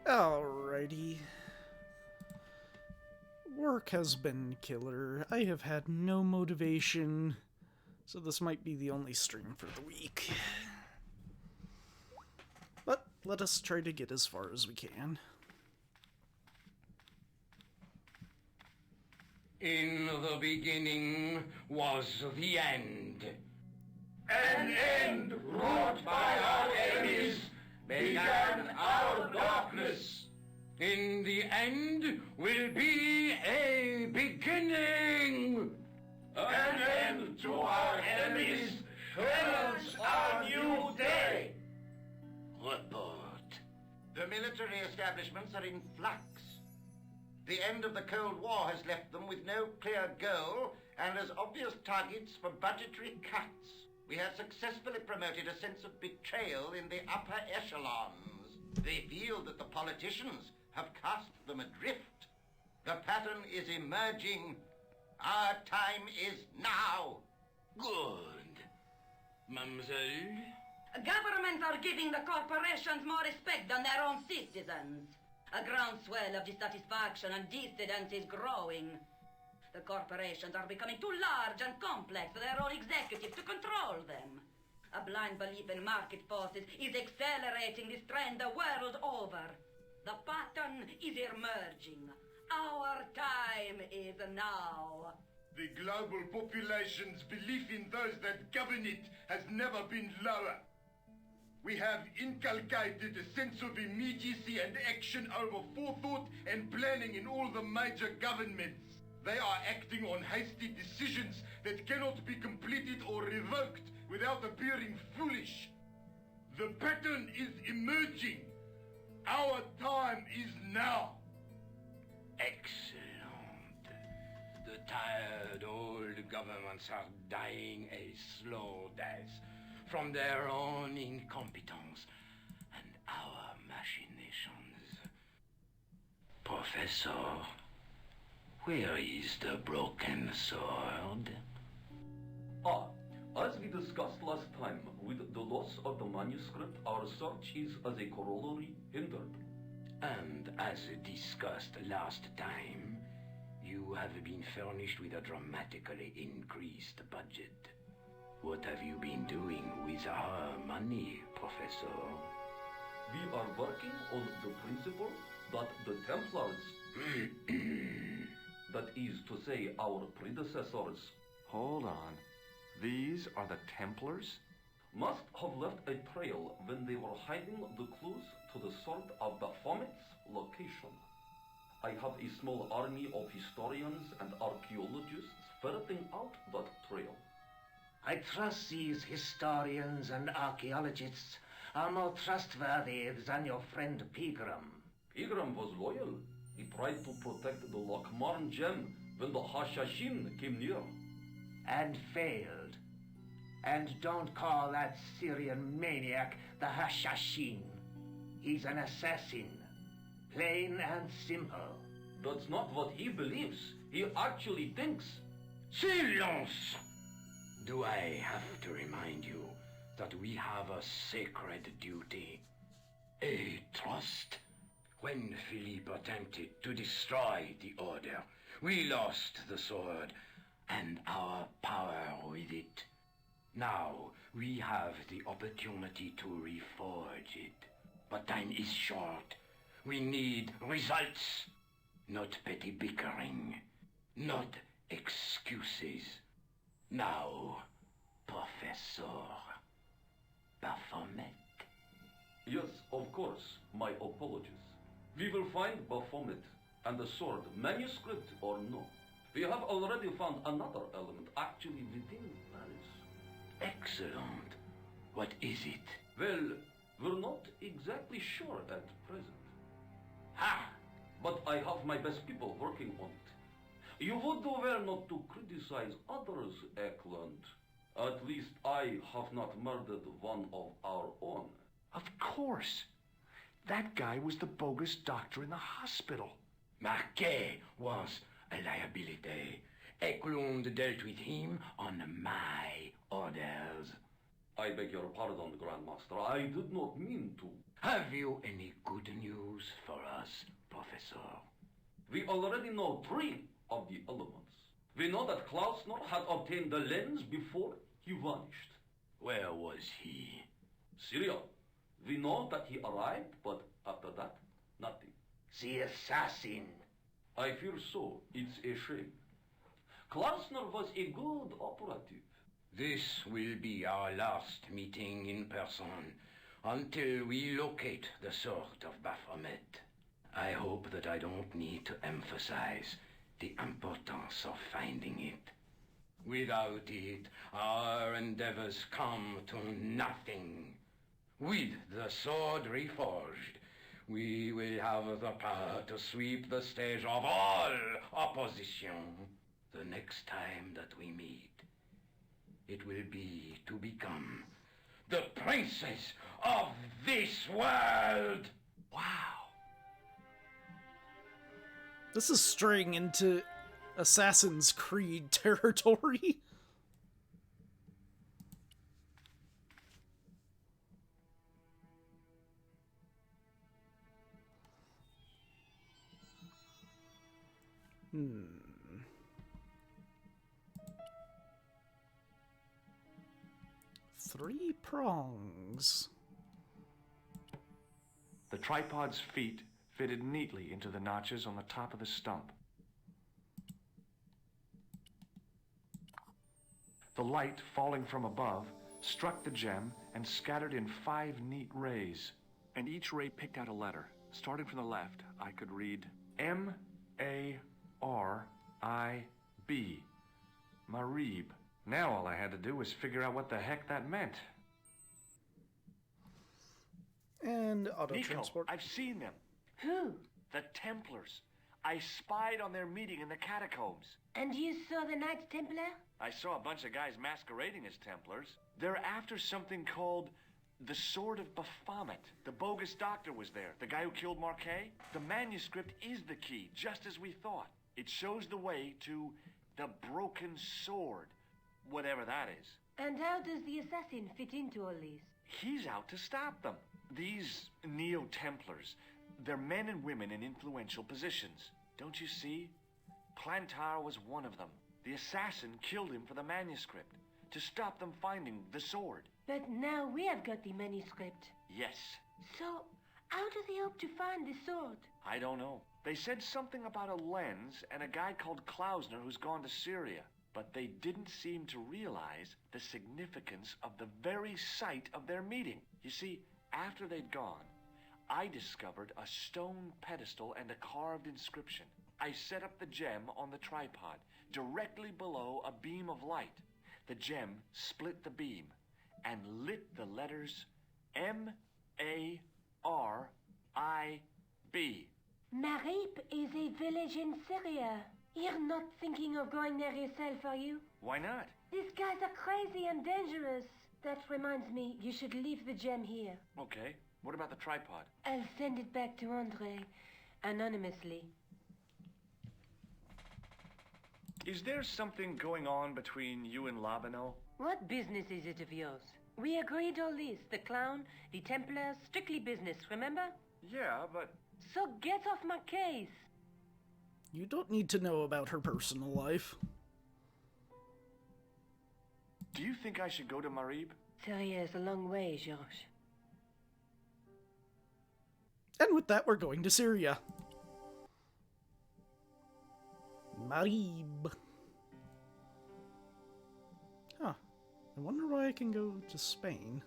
Alrighty. Work has been killer. I have had no motivation, so this might be the only stream for the week. But let us try to get as far as we can. In the beginning was the end. An end wrought by our enemies began our darkness. In the end will be a beginning. An end to our enemies heralds our new day. Report. The military establishments are in flux. The end of the Cold War has left them with no clear goal and as obvious targets for budgetary cuts. We have successfully promoted a sense of betrayal in the upper echelons. They feel that the politicians have cast them adrift. The pattern is emerging. Our time is now. Good. Mademoiselle? Governments are giving the corporations more respect than their own citizens. A groundswell of dissatisfaction and dissidence is growing. The corporations are becoming too large and complex for their own executives to control them. A blind belief in market forces is accelerating this trend the world over. The pattern is emerging. Our time is now. The global population's belief in those that govern it has never been lower. We have inculcated a sense of immediacy and action over forethought and planning in all the major governments. They are acting on hasty decisions that cannot be completed or revoked without appearing foolish. The pattern is emerging. Our time is now. Excellent. The tired old governments are dying a slow death from their own incompetence and our machinations. Professor, where is the broken sword? As we discussed last time, with the loss of the manuscript, our search is as a corollary hindered. And as discussed last time, you have been furnished with a dramatically increased budget. What have you been doing with our money, Professor? We are working on the principle that the Templars, that is to say our predecessors, Hold on. These are the Templars? must have left a trail when they were hiding the clues to the sword of Baphomet's location. I have a small army of historians and archaeologists ferreting out that trail. I trust these historians and archaeologists are more trustworthy than your friend Pegram. Pegram was loyal. He tried to protect the Lockmarn gem when the Hashashin came near. And failed. And don't call that Syrian maniac the Hashashin. He's an assassin. Plain and simple. That's not what he believes. He actually thinks. Silence! Do I have to remind you that we have a sacred duty? A trust? When Philippe attempted to destroy the Order, we lost the sword and our power with it. Now we have the opportunity to reforge it. But time is short. We need results, not petty bickering, not excuses. Now, Professor Baphomet. Yes, of course. My apologies. We will find Baphomet and the sword, manuscript or no. We have already found another element actually within Paris. Excellent. What is it? Well, we're not exactly sure at present. Ha! But I have my best people working on it. You would do well not to criticize others, Eklund. At least I have not murdered one of our own. Of course. That guy was the bogus doctor in the hospital. Marquet was a liability. Eklund dealt with him on my orders. I beg your pardon, Grandmaster. I did not mean to. Have you any good news for us, Professor? We already know 3 of the elements. We know that Klausner had obtained the lens before he vanished. Where was he? Syria. We know that he arrived, but after that, nothing. The assassin. I fear so. It's a shame. Klausner was a good operative. This will be our last meeting in person until we locate the sword of Baphomet. I hope that I don't need to emphasize the importance of finding it. Without it, our endeavors come to nothing. With the sword reforged, we will have the power to sweep the stage of all opposition. The next time that we meet, it will be to become the princess of this world. Wow. This is straying into Assassin's Creed territory. Hmm. Three prongs. The tripod's feet fitted neatly into the notches on the top of the stump. The light, falling from above, struck the gem and scattered in 5 neat rays. And each ray picked out a letter. Starting from the left, I could read M-A-R-I-B. Marib. Now all I had to do was figure out what the heck that meant. And Nico, auto-transport. I've seen them. Who? The Templars. I spied on their meeting in the catacombs. And you saw the Knights Templar? I saw a bunch of guys masquerading as Templars. They're after something called the Sword of Baphomet. The bogus doctor was there, the guy who killed Marquet. The manuscript is the key, just as we thought. It shows the way to the broken sword, whatever that is. And how does the assassin fit into all this? He's out to stop them. These Neo-Templars, they're men and women in influential positions. Don't you see? Plantar was one of them. The assassin killed him for the manuscript, to stop them finding the sword. But now we have got the manuscript. Yes. So, how do they hope to find the sword? I don't know. They said something about a lens and a guy called Klausner who's gone to Syria. But they didn't seem to realize the significance of the very site of their meeting. You see, after they'd gone, I discovered a stone pedestal and a carved inscription. I set up the gem on the tripod, directly below a beam of light. The gem split the beam and lit the letters M-A-R-I-B. Marib is a village in Syria. You're not thinking of going there yourself, are you? Why not? These guys are crazy and dangerous. That reminds me, you should leave the gem here. Okay. What about the tripod? I'll send it back to Andre, anonymously. Is there something going on between you and Labano? What business is it of yours? We agreed all this. The clown, the Templars, strictly business, remember? Yeah, but... So get off my case. You don't need to know about her personal life. Do you think I should go to Marib? Syria is a long way, Georges. And with that, we're going to Syria. Marib. Huh. I wonder why I can go to Spain.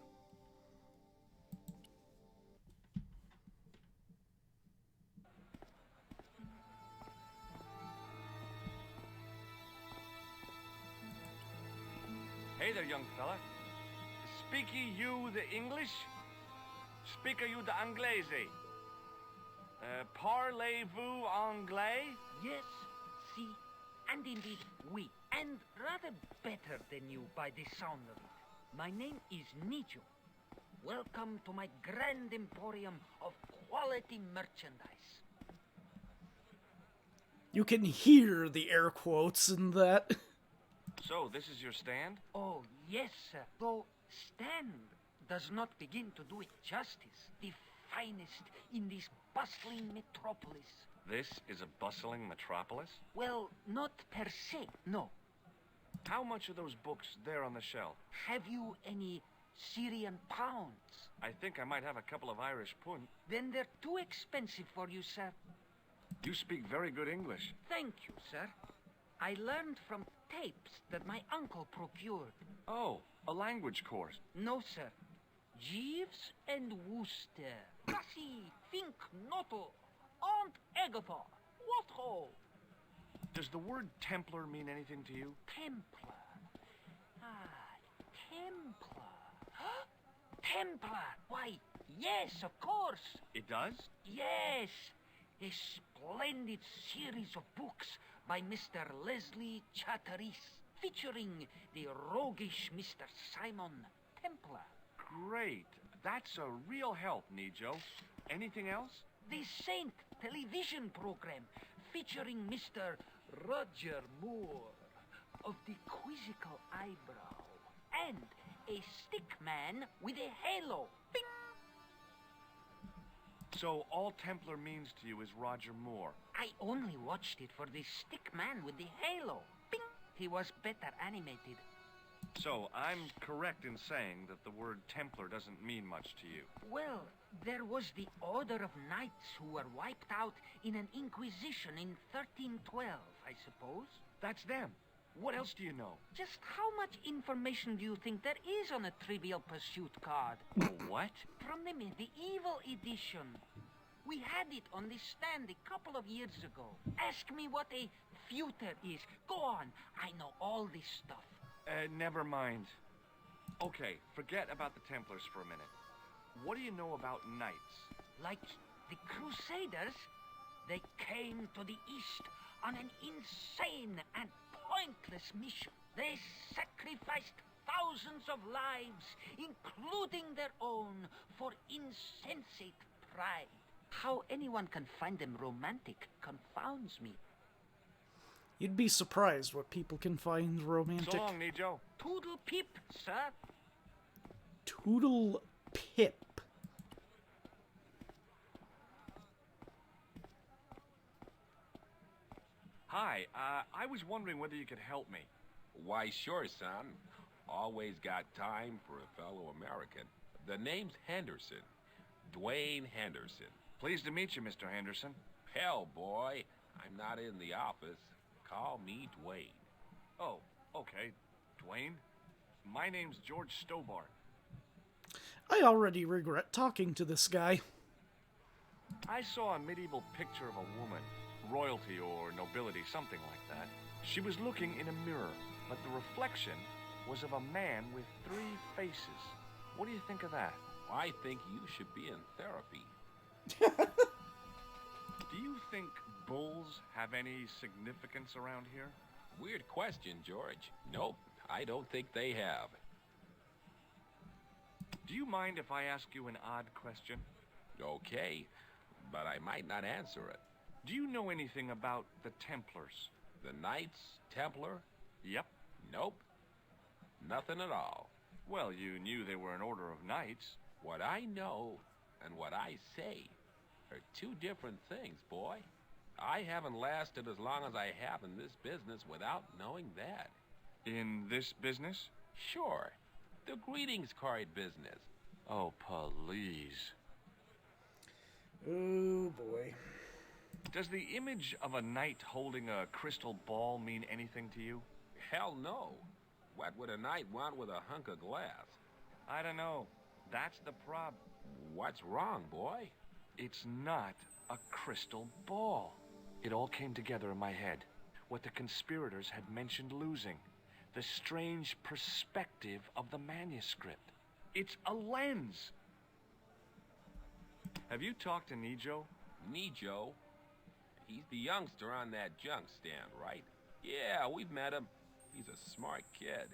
Hey there, young fella. Speaky you the English? Speaker you the Anglaise? Parlez-vous anglais? Yes, si, and indeed oui, and rather better than you by the sound of it. My name is Nijo. Welcome to my grand emporium of quality merchandise. You can hear the air quotes in that. So, this is your stand? Oh, yes, sir. Though stand does not begin to do it justice. The finest in this bustling metropolis. This is a bustling metropolis? Well, not per se, no. How much are those books there on the shelf? Have you any Syrian pounds? I think I might have a couple of Irish pund. Then they're too expensive for you, sir. You speak very good English. Thank you, sir. I learned from tapes that my uncle procured. Oh, a language course. No, sir. Jeeves and Wooster. Cassie, Fink, Noto, Aunt Agatha. What ho? Does the word Templar mean anything to you? Templar. Ah, Templar. Templar! Why, yes, of course. It does? Yes. A splendid series of books by Mr. Leslie Chatteris, featuring the roguish Mr. Simon Templar. Great. That's a real help, Nijo. Anything else? The Saint television program, featuring Mr. Roger Moore of the quizzical eyebrow, and a stick man with a halo. Bing! So all Templar means to you is Roger Moore. I only watched it for the stick man with the halo. Bing! He was better animated. So I'm correct in saying that the word Templar doesn't mean much to you. Well, there was the Order of Knights who were wiped out in an Inquisition in 1312, I suppose. That's them. What else do you know? Just how much information do you think there is on a Trivial Pursuit card? What? From the medieval edition. We had it on the stand a couple of years ago. Ask me what a feuter is. Go on, I know all this stuff. Never mind. Okay, forget about the Templars for a minute. What do you know about knights? Like the Crusaders, they came to the East on an insane and pointless mission. They sacrificed thousands of lives, including their own, for insensate pride. How anyone can find them romantic confounds me. You'd be surprised what people can find romantic. So long, Nijo. Toodle pip, sir. Toodle pip. Hi, I was wondering whether you could help me. Why, sure, son. Always got time for a fellow American. The name's Henderson. Dwayne Henderson. Pleased to meet you, Mr. Henderson. Hell, boy, I'm not in the office. Call me Dwayne. Oh, okay. Dwayne? My name's George Stobart. I already regret talking to this guy. I saw a medieval picture of a woman, royalty or nobility, something like that. She was looking in a mirror, but the reflection was of a man with 3 faces. What do you think of that? I think you should be in therapy. Do you think bulls have any significance around here? Weird question, George. Nope, I don't think they have. Do you mind if I ask you an odd question? Okay, but I might not answer it. Do you know anything about the Templars? The Knights Templar? Yep. Nope. Nothing at all. Well, you knew they were an order of knights. What I know and what I say are 2 different things, boy. I haven't lasted as long as I have in this business without knowing that. In this business? Sure. The greetings card business. Oh, please. Oh, boy. Does the image of a knight holding a crystal ball mean anything to you? Hell no. What would a knight want with a hunk of glass? I don't know. That's the problem. What's wrong, boy? It's not a crystal ball. It all came together in my head. What the conspirators had mentioned losing. The strange perspective of the manuscript. It's a lens. Have you talked to Nijo? Nijo? He's the youngster on that junk stand, right? Yeah, we've met him. He's a smart kid.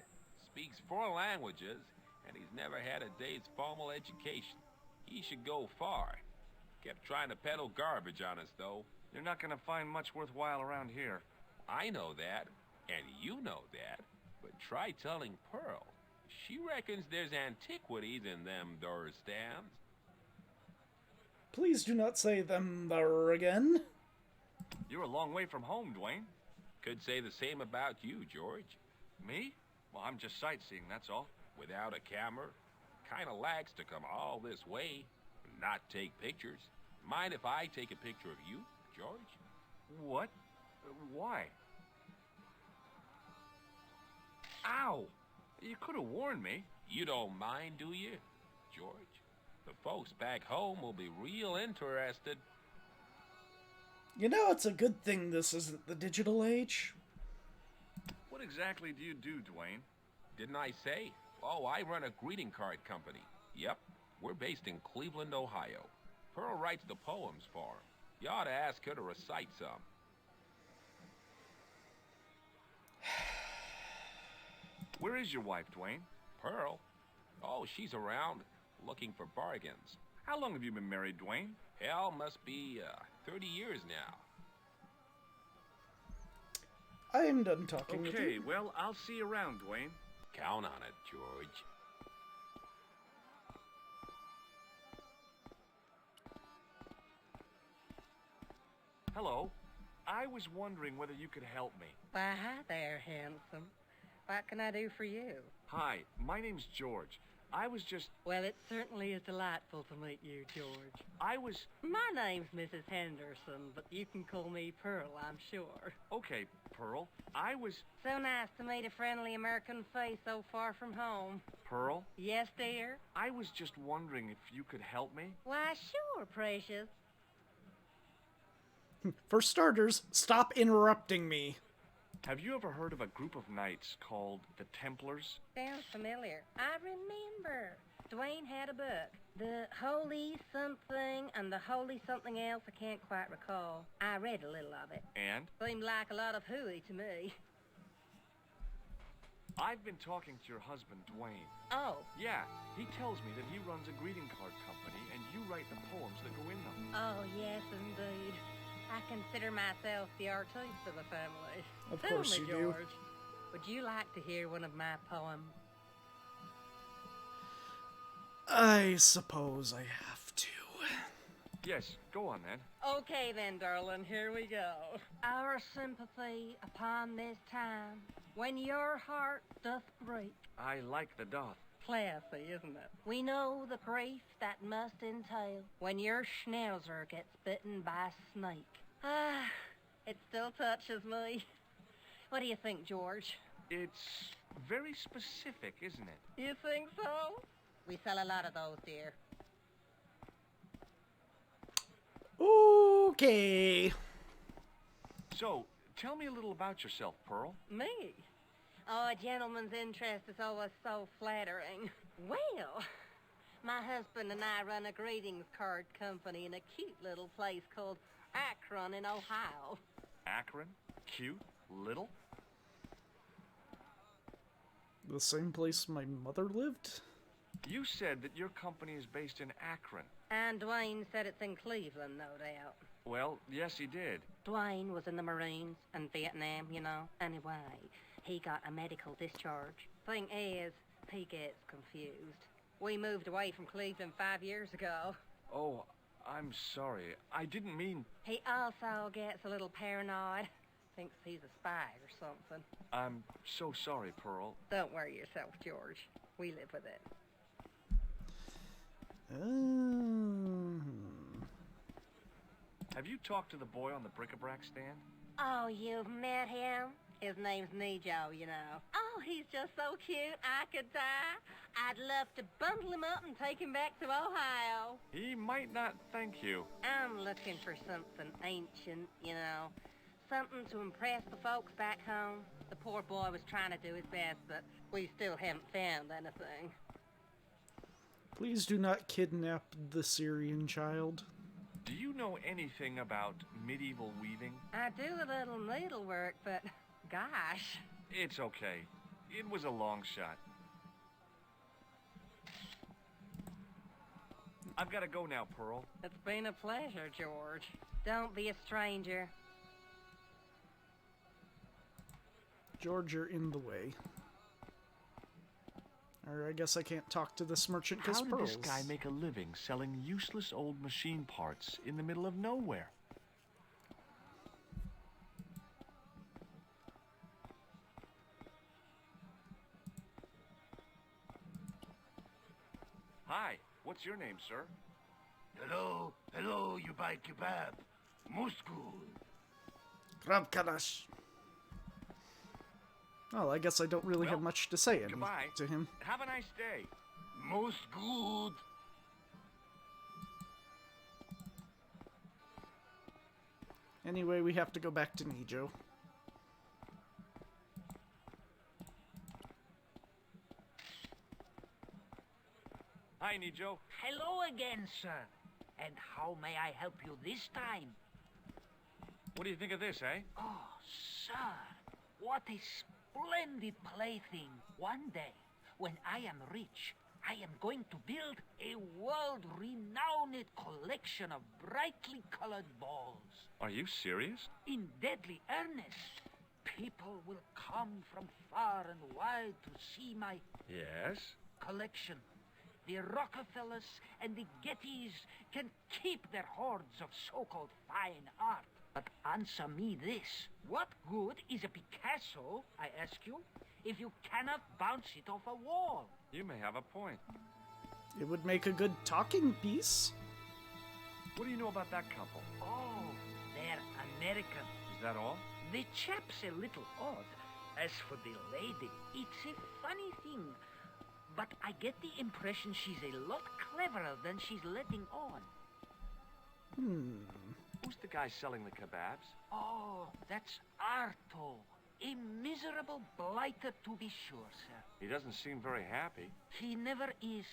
Speaks 4 languages, and he's never had a day's formal education. He should go far. Kept trying to peddle garbage on us, though. You're not gonna find much worthwhile around here. I know that, and you know that. But try telling Pearl. She reckons there's antiquities in them door stands. Please do not say them there again. You're a long way from home, Dwayne. Could say the same about you, George. Me? Well, I'm just sightseeing, that's all. Without a camera, kinda lags to come all this way and not take pictures. Mind if I take a picture of you, George? What? Why? Ow! You could have warned me. You don't mind, do you, George? The folks back home will be real interested. You know, it's a good thing this isn't the digital age. What exactly do you do, Dwayne? Didn't I say? Oh, I run a greeting card company. Yep, we're based in Cleveland, Ohio. Pearl writes the poems for 'em. You ought to ask her to recite some. Where is your wife, Dwayne? Pearl? Oh, she's around, looking for bargains. How long have you been married, Dwayne? Hell, must be 30 years now. I am done talking with Okay, you. well, I'll see you around, Dwayne. Count on it, George. Hello. I was wondering whether you could help me. Why, hi there, handsome. What can I do for you? Hi, my name's George. I was just... Well, it certainly is delightful to meet you, George. I was... My name's Mrs. Henderson, but you can call me Pearl, I'm sure. Okay, Pearl. I was... So nice to meet a friendly American face so far from home. Pearl? Yes, dear? I was just wondering if you could help me. Why, sure, precious. For starters, stop interrupting me. Have you ever heard of a group of knights called the Templars? Sounds familiar. I remember. Dwayne had a book. The Holy Something and the Holy Something Else, I can't quite recall. I read a little of it. And? Seemed like a lot of hooey to me. I've been talking to your husband, Dwayne. Oh. Yeah, he tells me that he runs a greeting card company and you write the poems that go in them. Oh, yes, indeed. I consider myself the artiste of the family. Of Tell course me, you do. George, would you like to hear one of my poems? I suppose I have to. Yes, go on then. Okay then, darling, here we go. Our sympathy upon this time, when your heart doth break. I like the doth. Classy, isn't it? We know the grief that must entail when your schnauzer gets bitten by a snake. Ah, it still touches me. What do you think, George? It's very specific, isn't it? You think so? We sell a lot of those, dear. Okay. So, tell me a little about yourself, Pearl. Me? Oh, a gentleman's interest is always so flattering. Well, my husband and I run a greetings card company in a cute little place called Akron in Ohio. Akron? Cute? Little? The same place my mother lived? You said that your company is based in Akron. And Dwayne said it's in Cleveland, no doubt. Well, yes, he did. Dwayne was in the Marines and Vietnam, you know. Anyway, he got a medical discharge. Thing is, he gets confused. We moved away from Cleveland 5 years ago. Oh, I'm sorry. I didn't mean... He also gets a little paranoid. Thinks he's a spy or something. I'm so sorry, Pearl. Don't worry yourself, George. We live with it. Have you talked to the boy on the bric-a-brac stand? Oh, you've met him? His name's Nijo, you know. Oh, he's just so cute, I could die. I'd love to bundle him up and take him back to Ohio. He might not thank you. I'm looking for something ancient, you know. Something to impress the folks back home. The poor boy was trying to do his best, but we still haven't found anything. Please do not kidnap the Syrian child. Do you know anything about medieval weaving? I do a little needlework, but gosh. It's okay. It was a long shot. I've got to go now, Pearl. It's been a pleasure, George. Don't be a stranger. George, you're in the way. Or I guess I can't talk to this merchant because How did pearls. this guy make a living selling useless old machine parts in the middle of nowhere? Hi, what's your name, sir? Hello, you buy kebab. Musku. Krab Kalash. Well, I guess I don't really have much to say to him. Have a nice day. Most good. Anyway, we have to go back to Nijo. Hi, Nijo. Hello again, sir. And how may I help you this time? What do you think of this, eh? Oh, sir, what a splendid plaything. One day, when I am rich, I am going to build a world-renowned collection of brightly colored balls. Are you serious? In deadly earnest. People will come from far and wide to see my Yes? collection. The Rockefellers and the Gettys can keep their hoards of so-called fine art. But answer me this. What good is a Picasso, I ask you, if you cannot bounce it off a wall? You may have a point. It would make a good talking piece. What do you know about that couple? Oh, they're American. Is that all? The chap's a little odd. As for the lady, it's a funny thing. But I get the impression she's a lot cleverer than she's letting on. Who's the guy selling the kebabs? Oh, that's Arto. A miserable blighter, to be sure, sir. He doesn't seem very happy. He never is.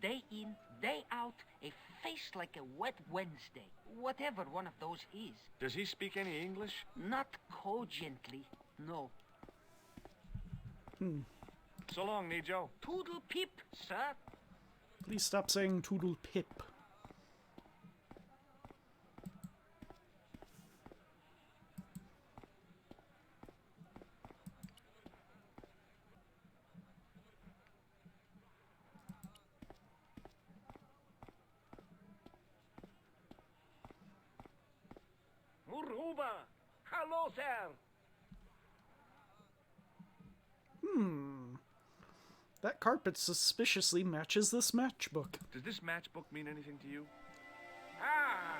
Day in, day out, a face like a wet Wednesday. Whatever one of those is. Does he speak any English? Not cogently, no. So long, Nijo. Toodle pip, sir. Please stop saying toodle pip. Muruba! Hello, sir! That carpet suspiciously matches this matchbook. Does this matchbook mean anything to you? Ah!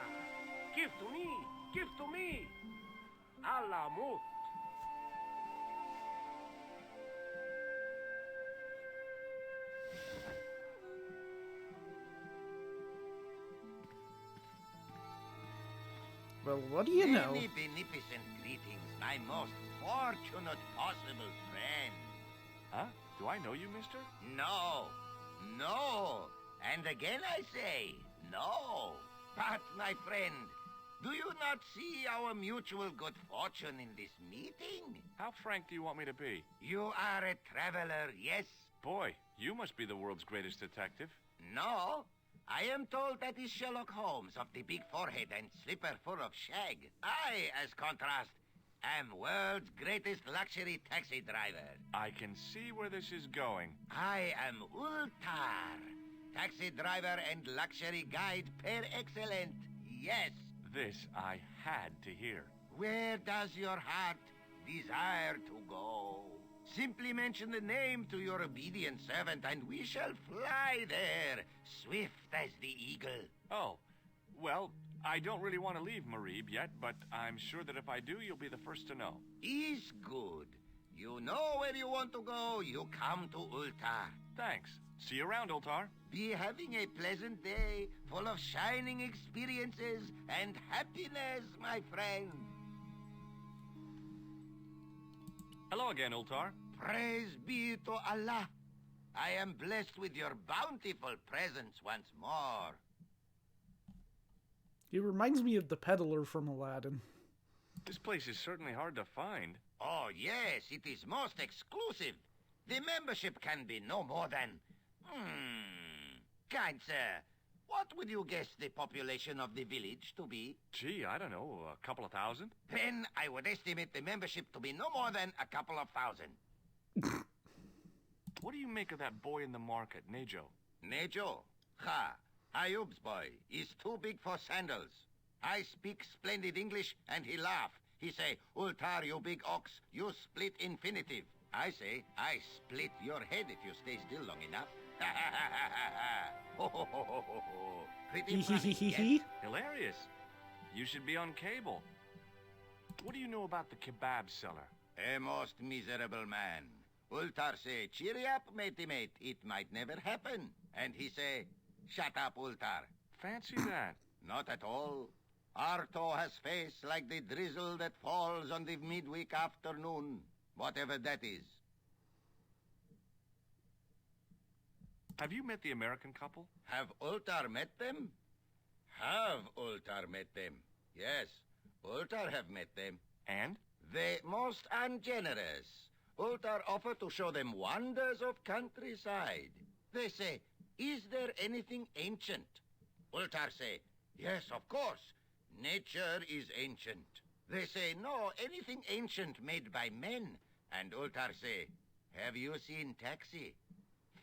Give to me! Give to me! Alamut! Well, what do you know? Many beneficent greetings, my most fortunate possible friend. Huh? Do I know you, mister? No, no. And again I say, no. But, my friend, do you not see our mutual good fortune in this meeting? How frank do you want me to be? You are a traveler, yes? Boy, you must be the world's greatest detective. No. I am told that is Sherlock Holmes of the big forehead and slipper full of shag. I, as contrast, am world's greatest luxury taxi driver. I can see where this is going. I am Ultar, taxi driver and luxury guide per excellent. Yes. This I had to hear. Where does your heart desire to go? Simply mention the name to your obedient servant and we shall fly there, swift as the eagle. Oh, well, I don't really want to leave Marib yet, but I'm sure that if I do, you'll be the first to know. Is good. You know where you want to go, you come to Ultar. Thanks. See you around, Ultar. Be having a pleasant day, full of shining experiences and happiness, my friend. Hello again, Ultar. Praise be to Allah. I am blessed with your bountiful presence once more. He reminds me of the peddler from Aladdin. This place is certainly hard to find. Oh, yes, it is most exclusive. The membership can be no more than... Kind sir, what would you guess the population of the village to be? Gee, I don't know, a couple of thousand? Then I would estimate the membership to be no more than a couple of thousand. What do you make of that boy in the market, Nejo? Nejo? Ha! Ayub's boy is too big for sandals. I speak splendid English, and he laugh. He say, Ultar, you big ox, you split infinitive. I say, I split your head if you stay still long enough. Ha ha ha ha ha ha! Ho ho ho ho ho ho! Pretty funny, yes? Hilarious. You should be on cable. What do you know about the kebab seller? A most miserable man. Ultar say, cheery up, matey mate, it might never happen. And he say, shut up, Ultar. Fancy that. Not at all. Arto has face like the drizzle that falls on the midweek afternoon, whatever that is. Have you met the American couple? Have Ultar met them? Have Ultar met them? Yes, Ultar have met them. And? They most ungenerous. Ultar offer to show them wonders of countryside. They say, is there anything ancient? Ultar say, yes, of course. Nature is ancient. They say, no, anything ancient made by men. And Ultar say, have you seen Taxi?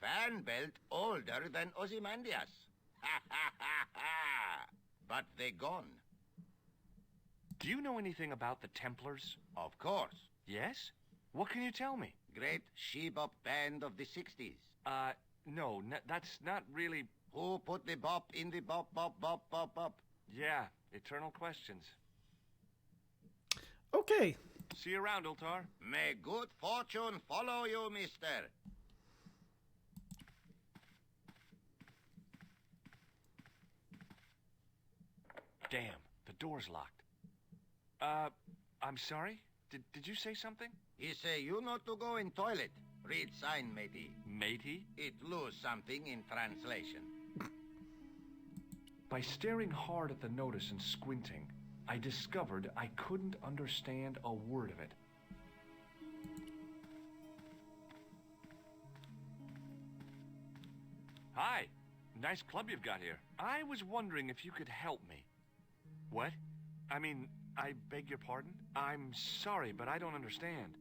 Fan belt older than Ozymandias. Ha ha ha ha! But they gone. Do you know anything about the Templars? Of course. Yes? What can you tell me? Great she-bop band of the 60s. No, that's not really... Who put the bop in the bop, bop, bop, bop, bop? Yeah, eternal questions. Okay. See you around, Ultar. May good fortune follow you, mister. Damn, the door's locked. I'm sorry? Did you say something? He say you not to go in toilet. Read sign, matey. Matey? It lose something in translation. By staring hard at the notice and squinting, I discovered I couldn't understand a word of it. Hi. Nice club you've got here. I was wondering if you could help me. What? I mean, I beg your pardon? I'm sorry, but I don't understand.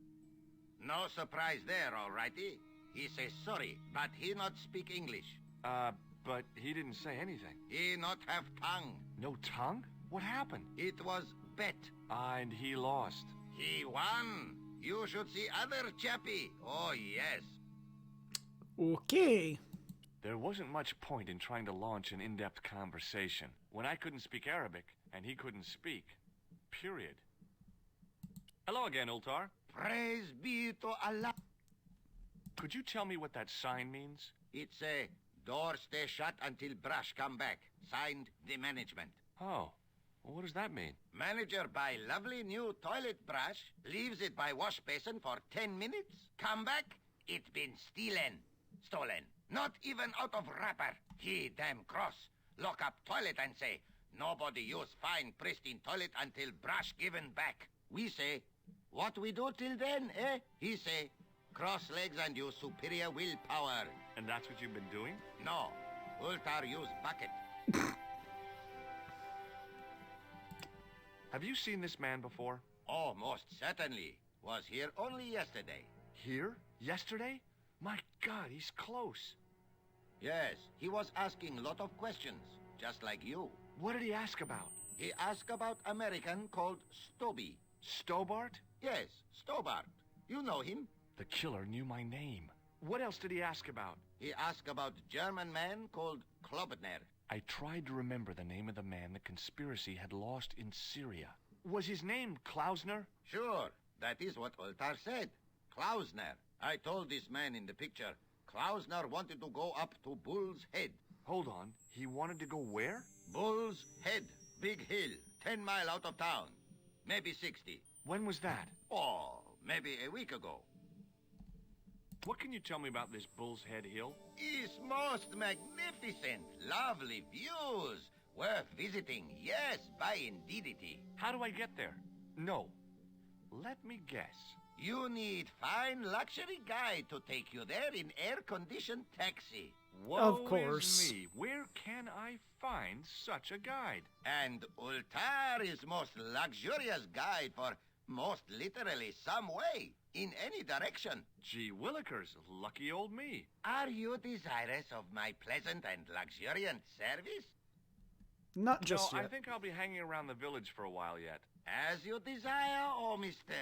No surprise there, all righty. He say sorry, but he not speak English. But he didn't say anything. He not have tongue. No tongue? What happened? It was bet. And he lost. He won. You should see other chappie. Oh, yes. Okay. There wasn't much point in trying to launch an in-depth conversation when I couldn't speak Arabic and he couldn't speak. Period. Hello again, Ultar. Praise be to Allah. Could you tell me what that sign means? It's a door stay shut until brush come back. Signed, the management. Oh, well, what does that mean? Manager buy lovely new toilet brush, leaves it by wash basin for 10 minutes, come back, it been stolen. Not even out of wrapper. He damn cross. Lock up toilet and say, nobody use fine pristine toilet until brush given back. We say, what we do till then, eh? He say, cross legs and use superior willpower. And that's what you've been doing? No. Ultar use bucket. Have you seen this man before? Oh, most certainly. Was here only yesterday. Here? Yesterday? My God, he's close. Yes, he was asking lot of questions, just like you. What did he ask about? He asked about American called Stoby. Stobart? Yes, Stobart. You know him? The killer knew my name. What else did he ask about? He asked about German man called Klobner. I tried to remember the name of the man the conspiracy had lost in Syria. Was his name Klausner? Sure, that is what Ultar said. Klausner. I told this man in the picture, Klausner wanted to go up to Bull's Head. Hold on, he wanted to go where? Bull's Head. Big hill, 10 mile out of town. Maybe 60. When was that? Oh, maybe a week ago. What can you tell me about this Bull's Head Hill? It's most magnificent. Lovely views. Worth visiting. Yes, by indeedity. How do I get there? No. Let me guess. You need fine luxury guide to take you there in air-conditioned taxi. Woe Of course. is me. Where can I find such a guide? And Ultar is most luxurious guide for Most literally some way, in any direction. Gee willikers, lucky old me. Are you desirous of my pleasant and luxuriant service? Not just No, yet. I think I'll be hanging around the village for a while yet. As you desire, oh mister.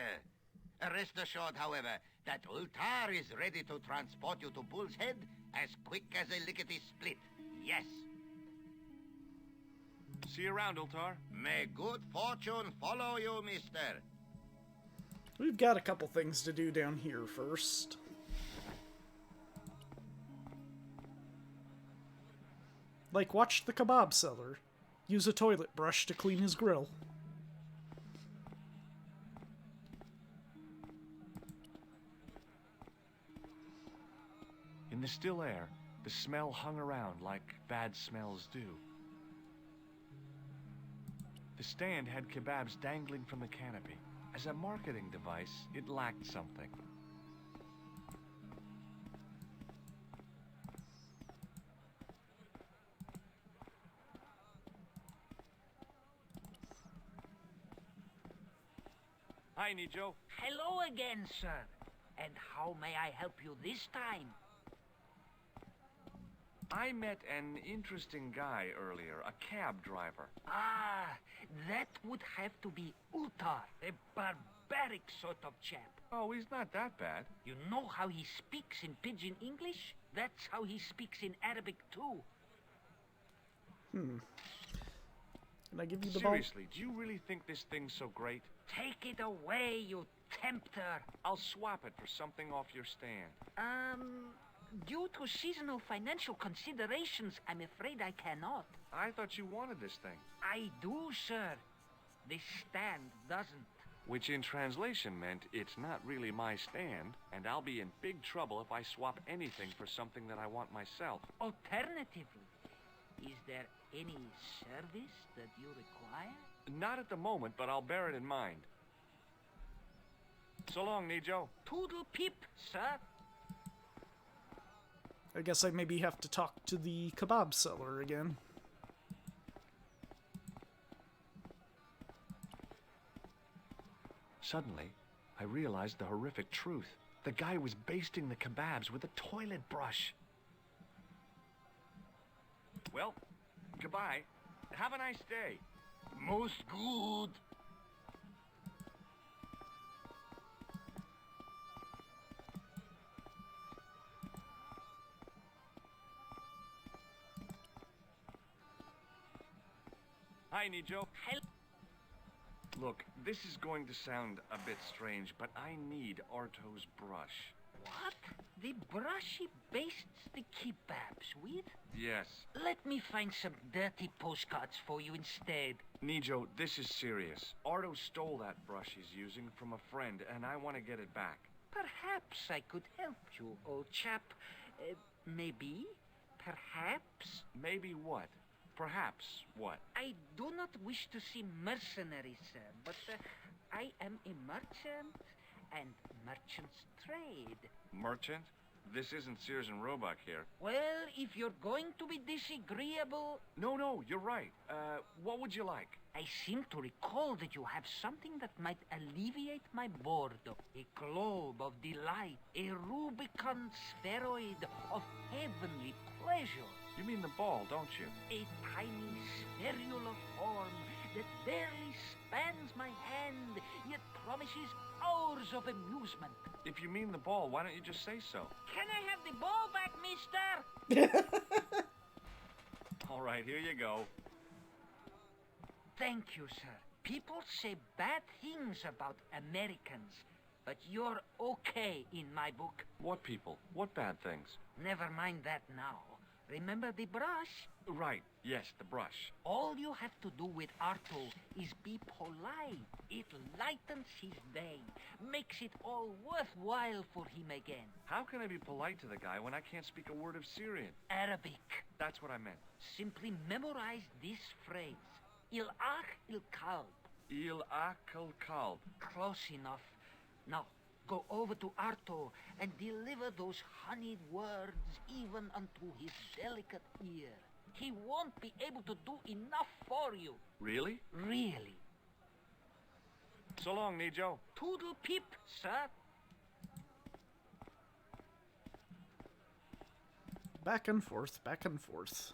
Rest assured, however, that Ultar is ready to transport you to Bull's Head as quick as a lickety-split. Yes. See you around, Ultar. May good fortune follow you, mister. We've got a couple things to do down here first. Like watch the kebab seller use a toilet brush to clean his grill. In the still air, the smell hung around like bad smells do. The stand had kebabs dangling from the canopy. As a marketing device, it lacked something. Hi, Nijo. Hello again, sir. And how may I help you this time? I met an interesting guy earlier, a cab driver. Ah, that would have to be Utar, a barbaric sort of chap. Oh, he's not that bad. You know how he speaks in Pidgin English? That's how he speaks in Arabic too. Can I give you the ball? Seriously, do you really think this thing's so great? Take it away, you tempter. I'll swap it for something off your stand. Due to seasonal financial considerations, I'm afraid I cannot. I thought you wanted this thing. I do, sir. This stand doesn't. Which in translation meant it's not really my stand, and I'll be in big trouble if I swap anything for something that I want myself. Alternatively, is there any service that you require? Not at the moment, but I'll bear it in mind. So long, Nijo. Toodle peep, sir. I guess I maybe have to talk to the kebab seller again. Suddenly, I realized the horrific truth. The guy was basting the kebabs with a toilet brush. Well, goodbye. Have a nice day. Most good. Hi, Nijo. Look, this is going to sound a bit strange, but I need Arto's brush. What? The brush he bastes the kebabs with? Yes. Let me find some dirty postcards for you instead. Nijo, this is serious. Arto stole that brush he's using from a friend, and I want to get it back. Perhaps I could help you, old chap. Maybe? Perhaps? Maybe what? Perhaps what? I do not wish to seem mercenary, sir, but I am a merchant, and merchants trade. Merchant? This isn't Sears and Roebuck here. Well, if you're going to be disagreeable... No, you're right. What would you like? I seem to recall that you have something that might alleviate my boredom. A globe of delight, a Rubicon spheroid of heavenly pleasure. You mean the ball, don't you? A tiny spherule of form that barely spans my hand, yet promises hours of amusement. If you mean the ball, why don't you just say so? Can I have the ball back, mister? All right, here you go. Thank you, sir. People say bad things about Americans, but you're okay in my book. What people? What bad things? Never mind that now. Remember the brush? Right, yes, the brush. All you have to do with Arto is be polite. It lightens his day, makes it all worthwhile for him again. How can I be polite to the guy when I can't speak a word of Syrian? Arabic. That's what I meant. Simply memorize this phrase. Il ach il kalb. Il akal kalb. Close enough. Now, go over to Arto and deliver those honeyed words even unto his delicate ear. He won't be able to do enough for you. Really? Really. So long, Nijo. Toodle pip, sir. Back and forth, back and forth.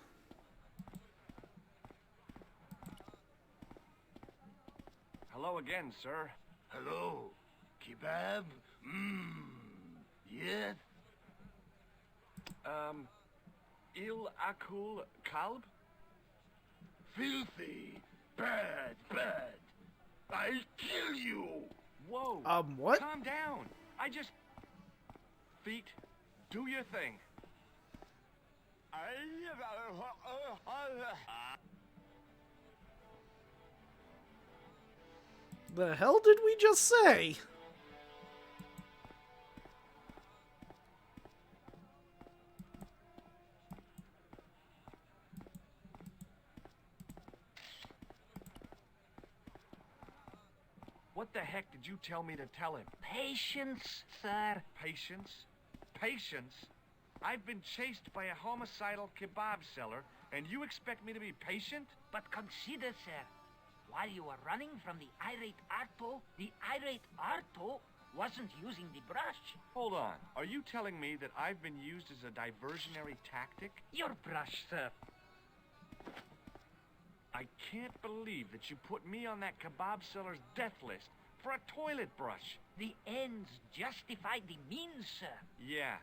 Hello again, sir. Hello. Kebab? Yes? Il akul kalb? Filthy. Bad, bad. I'll kill you. Whoa. What? Calm down. I just... Feet, do your thing. The hell did we just say? What the heck did you tell me to tell him? Patience, sir. Patience? Patience? I've been chased by a homicidal kebab seller, and you expect me to be patient? But consider, sir, while you were running from the irate Arto wasn't using the brush. Hold on. Are you telling me that I've been used as a diversionary tactic? Your brush, sir. I can't believe that you put me on that kebab seller's death list for a toilet brush. The ends justify the means, sir. Yeah,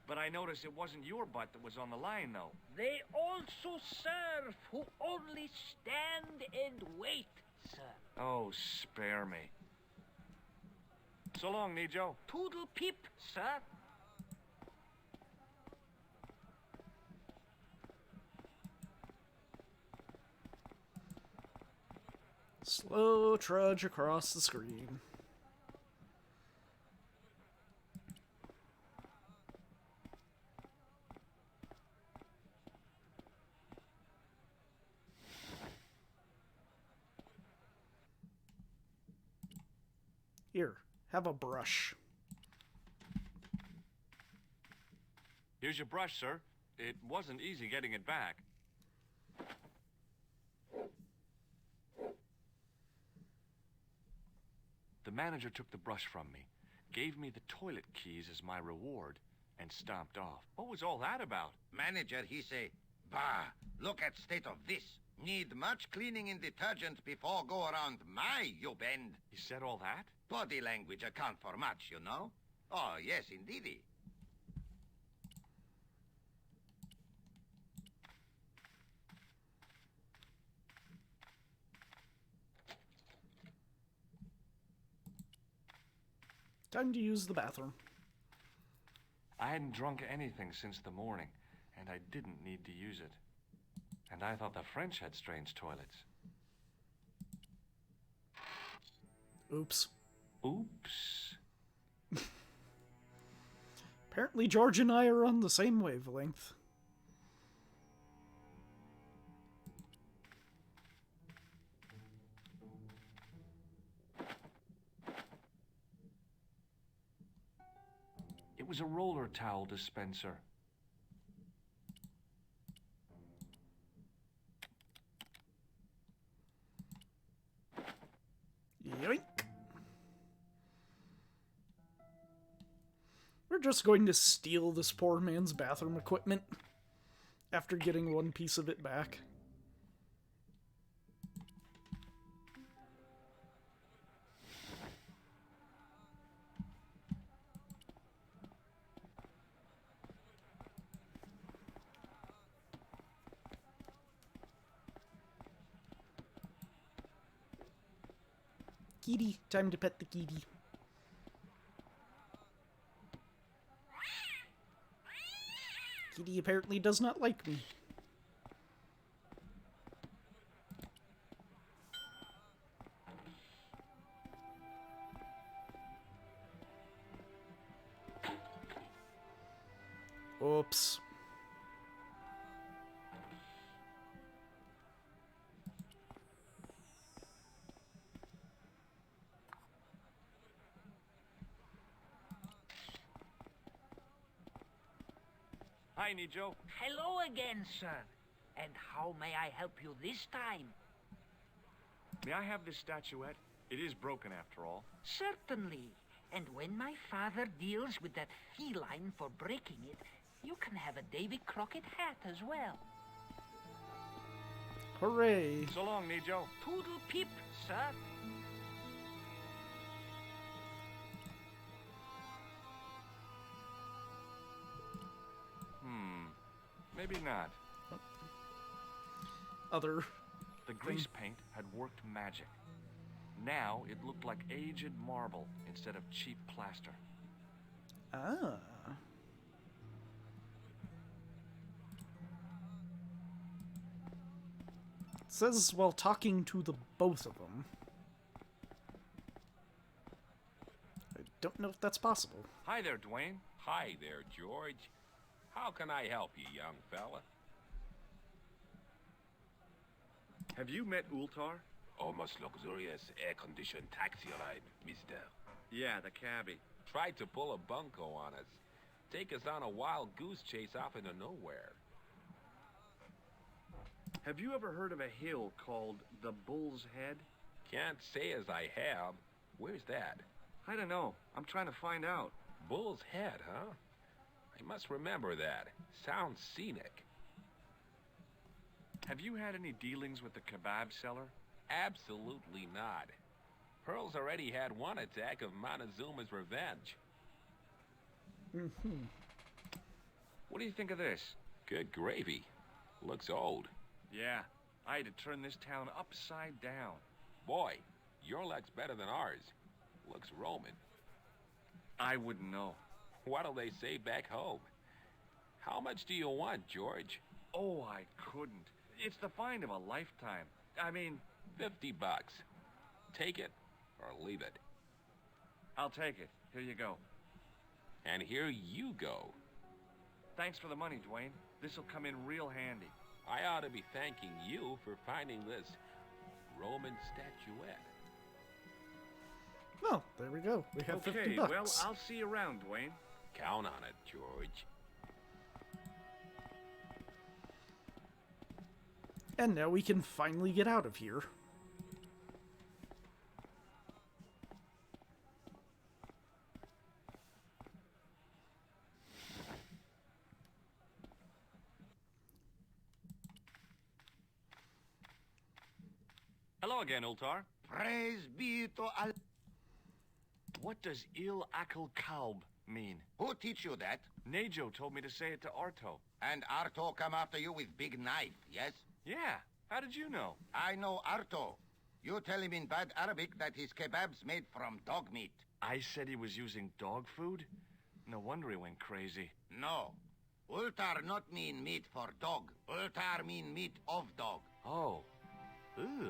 but I noticed it wasn't your butt that was on the line, though. They also serve who only stand and wait, sir. Oh, spare me. So long, Nijo. Toodle pip, sir. Slow trudge across the screen. Here, have a brush. Here's your brush, sir. It wasn't easy getting it back. The manager took the brush from me, gave me the toilet keys as my reward, and stomped off. What was all that about? Manager, he say, bah, look at state of this. Need much cleaning and detergent before go around my, you bend. He said all that? Body language account for much, you know? Oh, yes, indeedy. Time to use the bathroom. I hadn't drunk anything since the morning, and I didn't need to use it. And I thought the French had strange toilets. Oops. Oops. Apparently George and I are on the same wavelength. It was a roller towel dispenser. Yoink. We're just going to steal this poor man's bathroom equipment after getting one piece of it back. Kitty, time to pet the kitty. Kitty apparently does not like me. Oops. Hi, Nijo. Hello again, sir. And how may I help you this time? May I have this statuette? It is broken after all. Certainly. And when my father deals with that feline for breaking it, you can have a Davy Crockett hat as well. Hooray! So long, Nijo. Toodle pip, sir. Maybe not. Other. The grease paint had worked magic. Now it looked like aged marble instead of cheap plaster. Ah. It says while talking to the both of them. I don't know if that's possible. Hi there, Dwayne. Hi there, George. How can I help you, young fella? Have you met Ultar? Oh, most luxurious air-conditioned taxi ride, mister. Yeah, the cabbie. Tried to pull a bunco on us. Take us on a wild goose chase off into nowhere. Have you ever heard of a hill called the Bull's Head? Can't say as I have. Where's that? I don't know. I'm trying to find out. Bull's Head, huh? I must remember that. Sounds scenic. Have you had any dealings with the kebab seller? Absolutely not. Pearl's already had one attack of Montezuma's revenge. What do you think of this? Good gravy. Looks old. Yeah, I had to turn this town upside down. Boy, your luck's better than ours. Looks Roman. I wouldn't know. What'll they say back home? How much do you want, George? Oh, I couldn't. It's the find of a lifetime. I mean... $50. Take it or leave it. I'll take it. Here you go. And here you go. Thanks for the money, Dwayne. This'll come in real handy. I ought to be thanking you for finding this Roman statuette. Well, there we go. We have okay, $50. Well, I'll see you around, Dwayne. Count on it, George. And now we can finally get out of here. Hello again, Ultar. Praise be to Allah. What does Il Akal Kalb mean? Who teach you that? Nejo told me to say it to Arto. And Arto come after you with big knife, yes? Yeah. How did you know? I know Arto. You tell him in bad Arabic that his kebab's made from dog meat. I said he was using dog food? No wonder he went crazy. No. Ultar not mean meat for dog. Ultar mean meat of dog. Oh. Ew.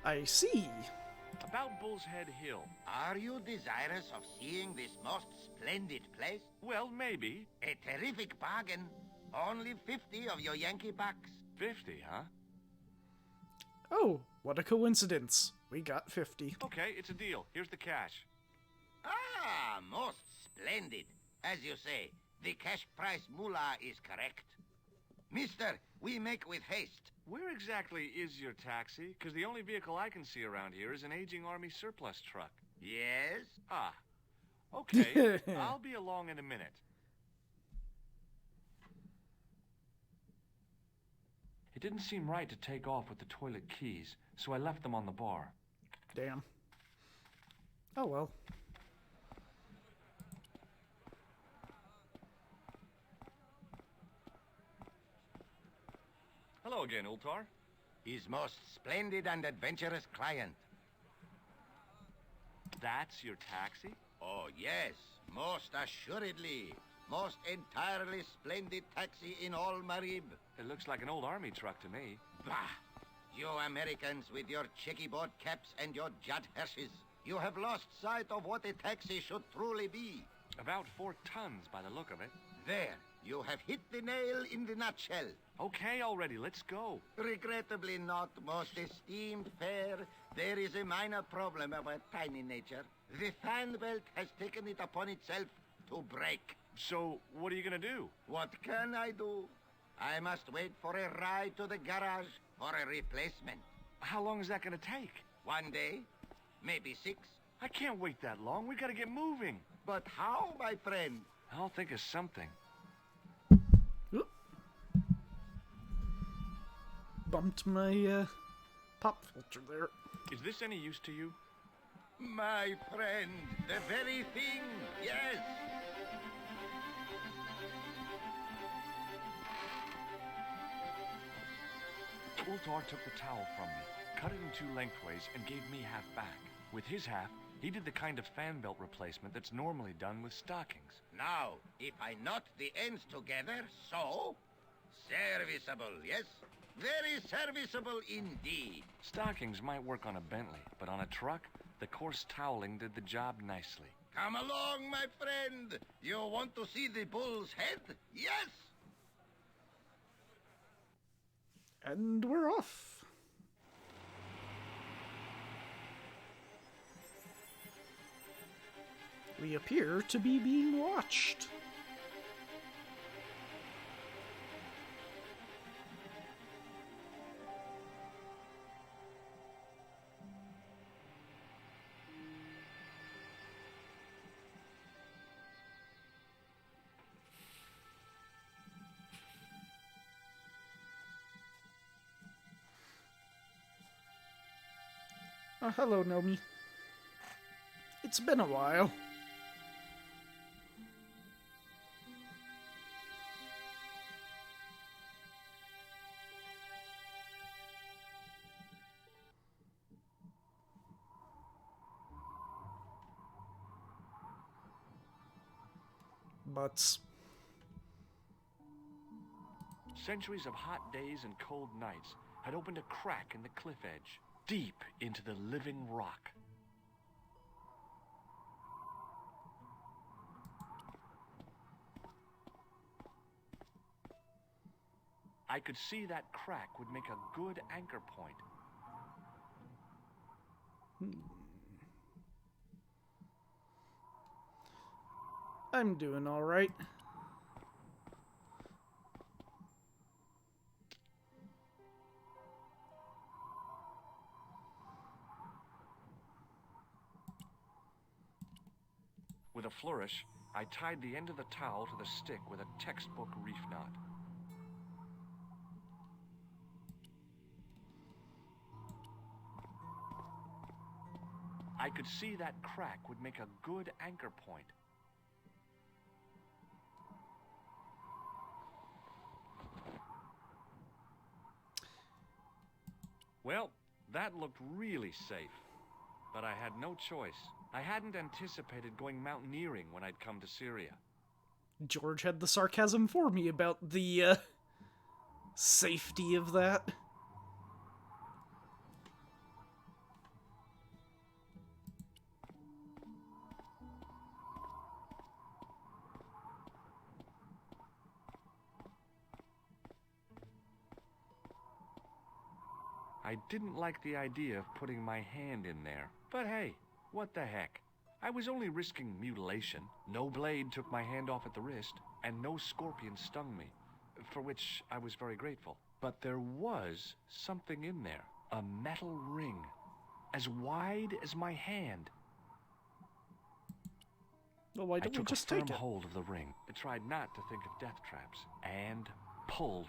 I see. About Bull's Head Hill. Are you desirous of seeing this most splendid place? Well, maybe. A terrific bargain. Only 50 of your Yankee bucks. 50, huh? Oh, what a coincidence. We got 50. Okay, it's a deal. Here's the cash. Ah, most splendid. As you say, the cash price moolah is correct. Mister, we make with haste. Where exactly is your taxi? Because the only vehicle I can see around here is an aging army surplus truck. Yes? Ah. Okay, I'll be along in a minute. It didn't seem right to take off with the toilet keys, so I left them on the bar. Damn. Oh well. Hello again, Ultar. His most splendid and adventurous client. That's your taxi? Oh, yes. Most assuredly. Most entirely splendid taxi in all Marib. It looks like an old army truck to me. Bah! You Americans with your checkerboard caps and your Judd Hershes. You have lost sight of what a taxi should truly be. About 4 tons by the look of it. There. You have hit the nail in the nutshell. Okay, already. Let's go. Regrettably not, most esteemed fair. There is a minor problem of a tiny nature. The fan belt has taken it upon itself to break. So, what are you gonna do? What can I do? I must wait for a ride to the garage for a replacement. How long is that gonna take? 1 day? Maybe 6? I can't wait that long. We gotta get moving. But how, my friend? I'll think of something. Oop. Bumped my pop filter there. Is this any use to you? My friend, the very thing, yes. Ultar took the towel from me, cut it in 2 lengthways, and gave me half back. With his half, he did the kind of fan belt replacement that's normally done with stockings. Now, if I knot the ends together, so... Serviceable, yes? Very serviceable indeed. Stockings might work on a Bentley, but on a truck, the coarse toweling did the job nicely. Come along, my friend. You want to see the bull's head? Yes? And we're off. We appear to be being watched. Oh, hello, Nomi. It's been a while. Butts. Centuries of hot days and cold nights had opened a crack in the cliff edge, deep into the living rock. I could see that crack would make a good anchor point. I'm doing all right. With a flourish, I tied the end of the towel to the stick with a textbook reef knot. I could see that crack would make a good anchor point. Well, that looked really safe, but I had no choice. I hadn't anticipated going mountaineering when I'd come to Syria. George had the sarcasm for me about the safety of that. I didn't like the idea of putting my hand in there, but hey, what the heck? I was only risking mutilation. No blade took my hand off at the wrist, and no scorpion stung me, for which I was very grateful. But there was something in there, a metal ring, as wide as my hand. Well, why I don't we took just a firm take it? hold of the ring. I tried not to think of death traps, and pulled.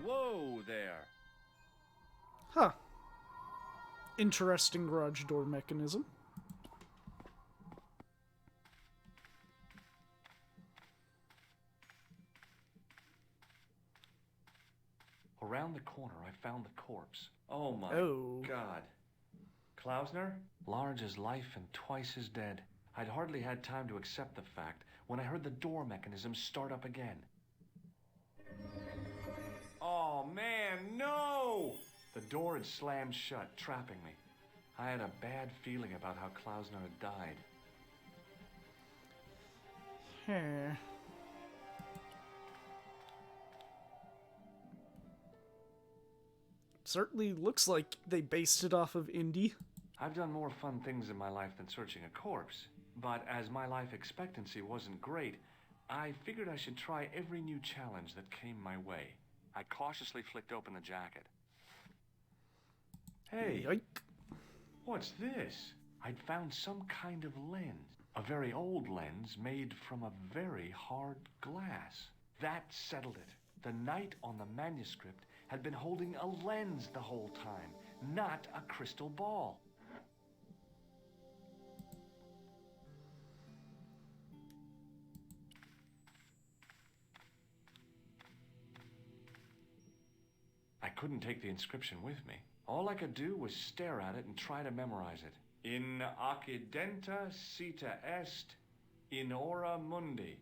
Whoa there! Huh. Interesting garage door mechanism. Around the corner, I found the corpse. Oh my Oh. God. Klausner? Large as life and twice as dead. I'd hardly had time to accept the fact when I heard the door mechanism start up again. Oh man, no! The door had slammed shut, trapping me. I had a bad feeling about how Klausner had died. Huh. Certainly looks like they based it off of Indy. I've done more fun things in my life than searching a corpse, but as my life expectancy wasn't great, I figured I should try every new challenge that came my way. I cautiously flicked open the jacket. Hey, Yike. what's this? I'd found some kind of lens. A very old lens made from a very hard glass. That settled it. The knight on the manuscript had been holding a lens the whole time, not a crystal ball. I couldn't take the inscription with me. All I could do was stare at it and try to memorize it. In accidenta sita est in ora mundi.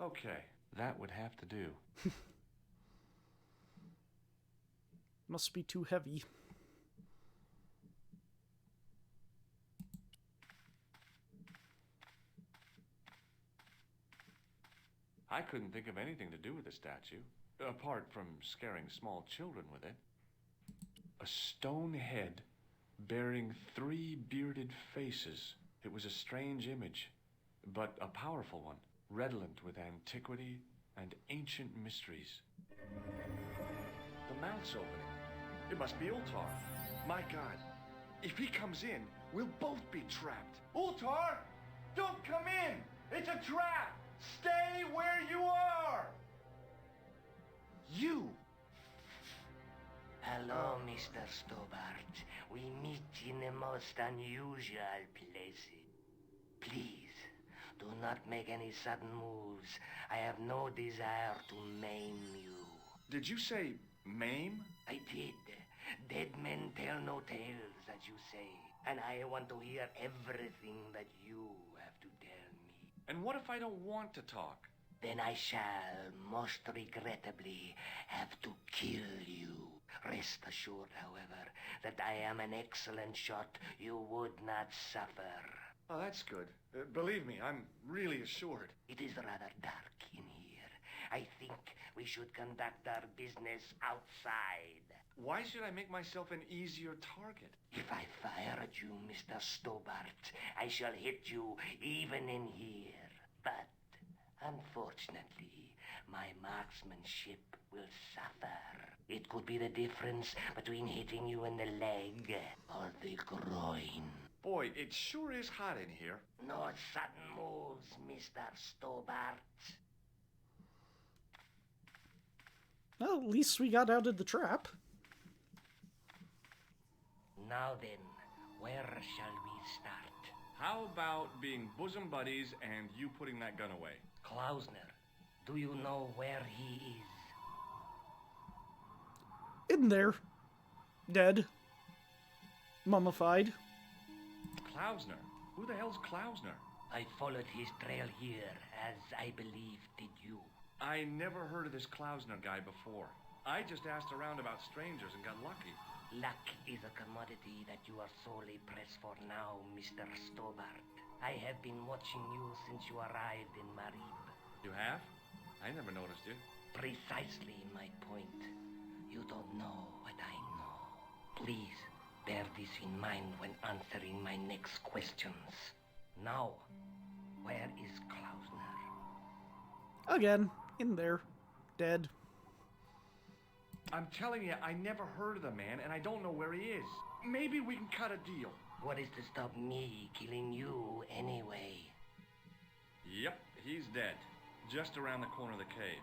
Okay, that would have to do. Must be too heavy. I couldn't think of anything to do with the statue, apart from scaring small children with it. A stone head bearing 3 bearded faces. It was a strange image, but a powerful one, redolent with antiquity and ancient mysteries. The mouth's opening. It must be Ultar. My God, if he comes in, we'll both be trapped. Ultar! Don't come in! It's a trap! Stay where you are! You! Hello, Mr. Stobart. We meet in the most unusual places. Please, do not make any sudden moves. I have no desire to maim you. Did you say maim? I did. Dead men tell no tales, as you say. And I want to hear everything that you have to tell me. And what if I don't want to talk? Then I shall, most regrettably, have to kill you. Rest assured, however, that I am an excellent shot. You would not suffer. Oh, that's good. Believe me, I'm really assured. It is rather dark in here. I think we should conduct our business outside. Why should I make myself an easier target? If I fire at you, Mr. Stobart, I shall hit you even in here. But, unfortunately, my marksmanship will suffer. It could be the difference between hitting you in the leg or the groin. Boy, it sure is hot in here. No sudden moves, Mr. Stobart. Well, at least we got out of the trap. Now then, where shall we start? How about being bosom buddies and you putting that gun away? Klausner, do you know where he is? In there. Dead. Mummified. Klausner? Who the hell's Klausner? I followed his trail here, as I believe did you. I never heard of this Klausner guy before. I just asked around about strangers and got lucky. Luck is a commodity that you are sorely pressed for now, Mr. Stobart. I have been watching you since you arrived in Marib. You have? I never noticed you. Precisely my point. You don't know what I know. Please, bear this in mind when answering my next questions. Now, where is Klausner? Again, in there. Dead. I'm telling you, I never heard of the man, and I don't know where he is. Maybe we can cut a deal. What is to stop me killing you anyway? Yep, he's dead. Just around the corner of the cave.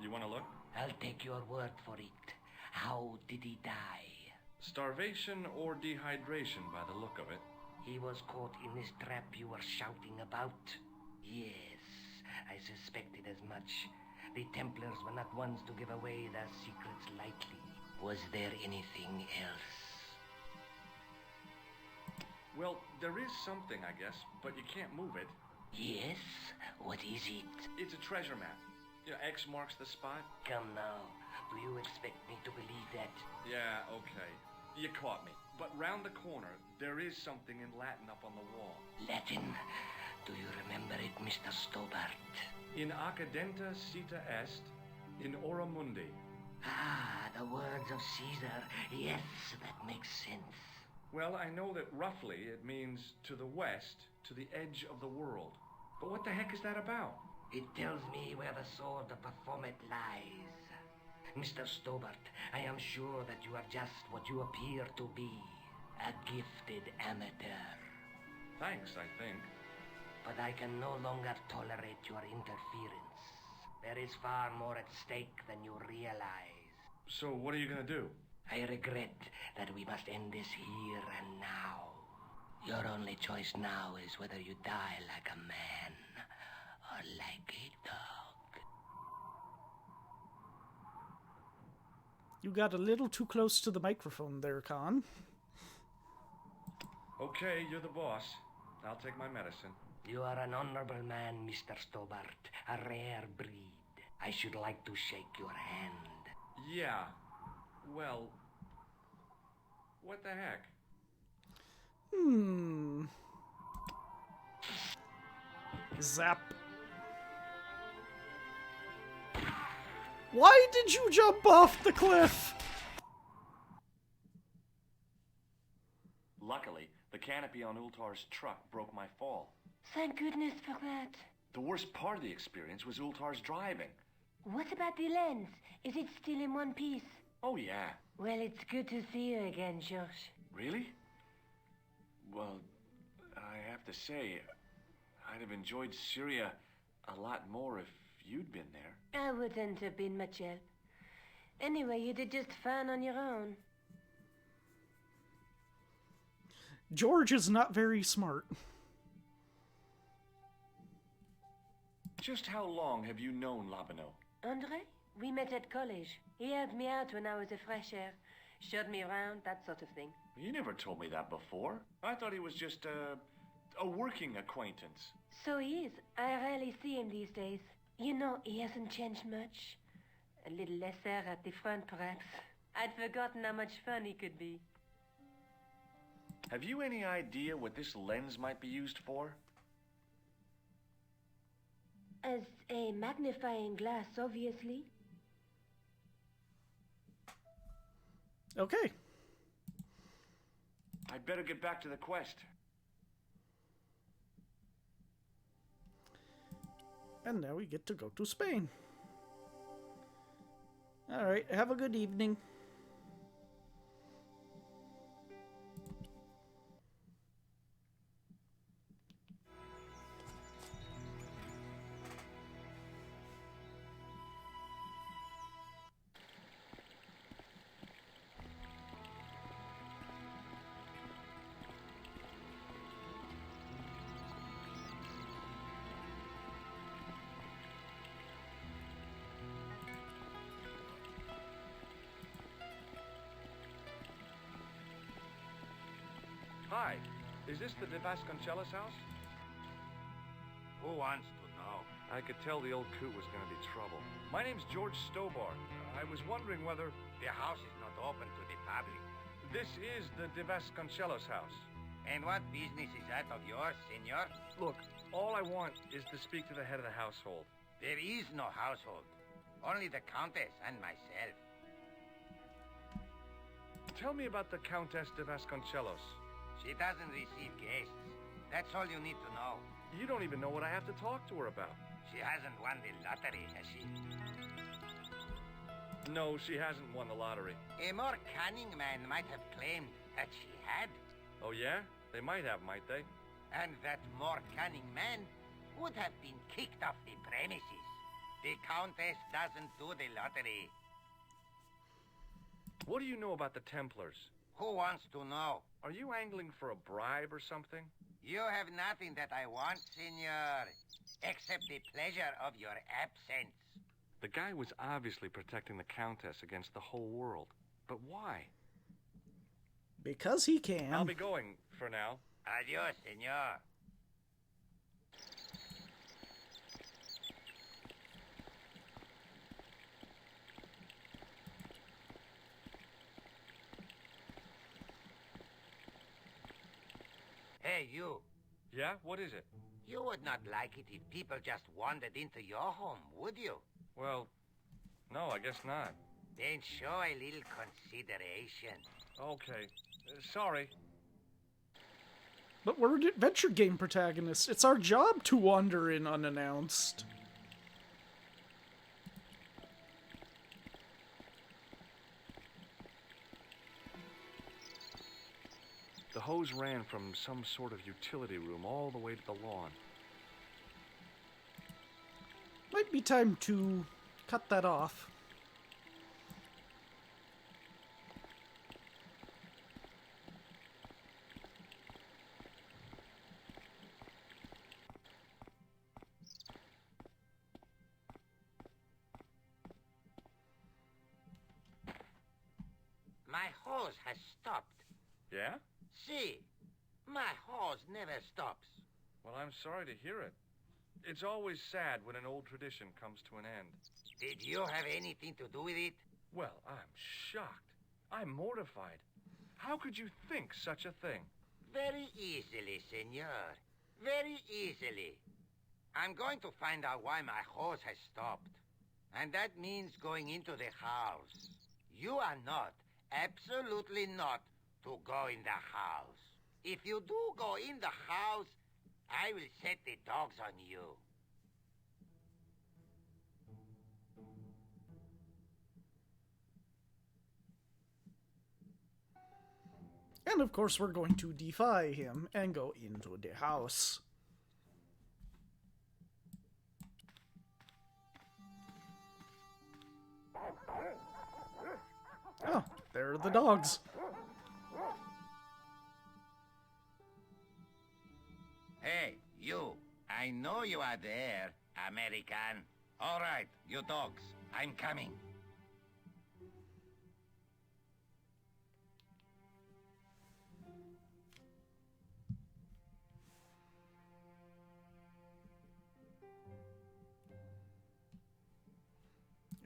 You want to look? I'll take your word for it. How did he die? Starvation or dehydration by the look of it. He was caught in this trap you were shouting about? Yes, I suspected as much. The Templars were not ones to give away their secrets lightly. Was there anything else? Well, there is something, I guess, but you can't move it. Yes? What is it? It's a treasure map. You know, X marks the spot. Come now. Do you expect me to believe that? Yeah, okay. You caught me. But round the corner, there is something in Latin up on the wall. Latin? Do you remember it, Mr. Stobart? In accidenta sita est, in ora mundi. Ah, the words of Caesar. Yes, that makes sense. Well, I know that roughly it means to the west, to the edge of the world. But what the heck is that about? It tells me where the sword of Baphomet lies. Mr. Stobart, I am sure that you are just what you appear to be. A gifted amateur. Thanks, I think. But I can no longer tolerate your interference. There is far more at stake than you realize. So what are you gonna do? I regret that we must end this here and now. Your only choice now is whether you die like a man or like a dog. You got a little too close to the microphone there, Khan. Okay, you're the boss. I'll take my medicine. You are an honorable man, Mr. Stobart. A rare breed. I should like to shake your hand. Yeah. Well, what the heck? Zap. Why did you jump off the cliff? Luckily, the canopy on Ultar's truck broke my fall. Thank goodness for that. The worst part of the experience was Ultar's driving. What about the lens? Is it still in one piece? Oh, yeah. Well, it's good to see you again, Josh. Really? Well, I have to say, I'd have enjoyed Syria a lot more if you'd been there. I wouldn't have been much help. Anyway, you did just fine on your own. George is not very smart. Just how long have you known Labano? Andre? We met at college. He helped me out when I was a fresh air. Showed me around, that sort of thing. You never told me that before. I thought he was just a working acquaintance. So he is. I rarely see him these days. You know, he hasn't changed much. A little less air at the front, perhaps. I'd forgotten how much fun he could be. Have you any idea what this lens might be used for? As a magnifying glass, obviously. Okay. I'd better get back to the quest. And now we get to go to Spain. Alright, have a good evening. Hi, is this the De Vasconcelos house? Who wants to know? I could tell the old coot was going to be trouble. My name's George Stobart. I was wondering whether... The house is not open to the public. This is the De Vasconcelos house. And what business is that of yours, senor? Look, all I want is to speak to the head of the household. There is no household. Only the Countess and myself. Tell me about the Countess de Vasconcelos. She doesn't receive guests. That's all you need to know. You don't even know what I have to talk to her about. She hasn't won the lottery, has she? No, she hasn't won the lottery. A more cunning man might have claimed that she had. Oh, yeah? They might have, might they? And that more cunning man would have been kicked off the premises. The Countess doesn't do the lottery. What do you know about the Templars? Who wants to know? Are you angling for a bribe or something? You have nothing that I want, senor, except the pleasure of your absence. The guy was obviously protecting the Countess against the whole world. But why? Because he can. I'll be going for now. Adios, senor. Hey, you. Yeah? What is it? You would not like it if people just wandered into your home, would you? Well, no, I guess not. Then show a little consideration. Okay. Sorry. But we're adventure game protagonists. It's our job to wander in unannounced. The hose ran from some sort of utility room all the way to the lawn. Might be time to cut that off. My hose has stopped. Yeah? See, my hose never stops. Well, I'm sorry to hear it. It's always sad when an old tradition comes to an end. Did you have anything to do with it? Well, I'm shocked. I'm mortified. How could you think such a thing? Very easily, senor. Very easily. I'm going to find out why my hose has stopped. And that means going into the house. You are not, absolutely not, to go in the house. If you do go in the house, I will set the dogs on you. And of course we're going to defy him and go into the house. Oh, there are the dogs. Hey, you. I know you are there, American. All right, you dogs. I'm coming.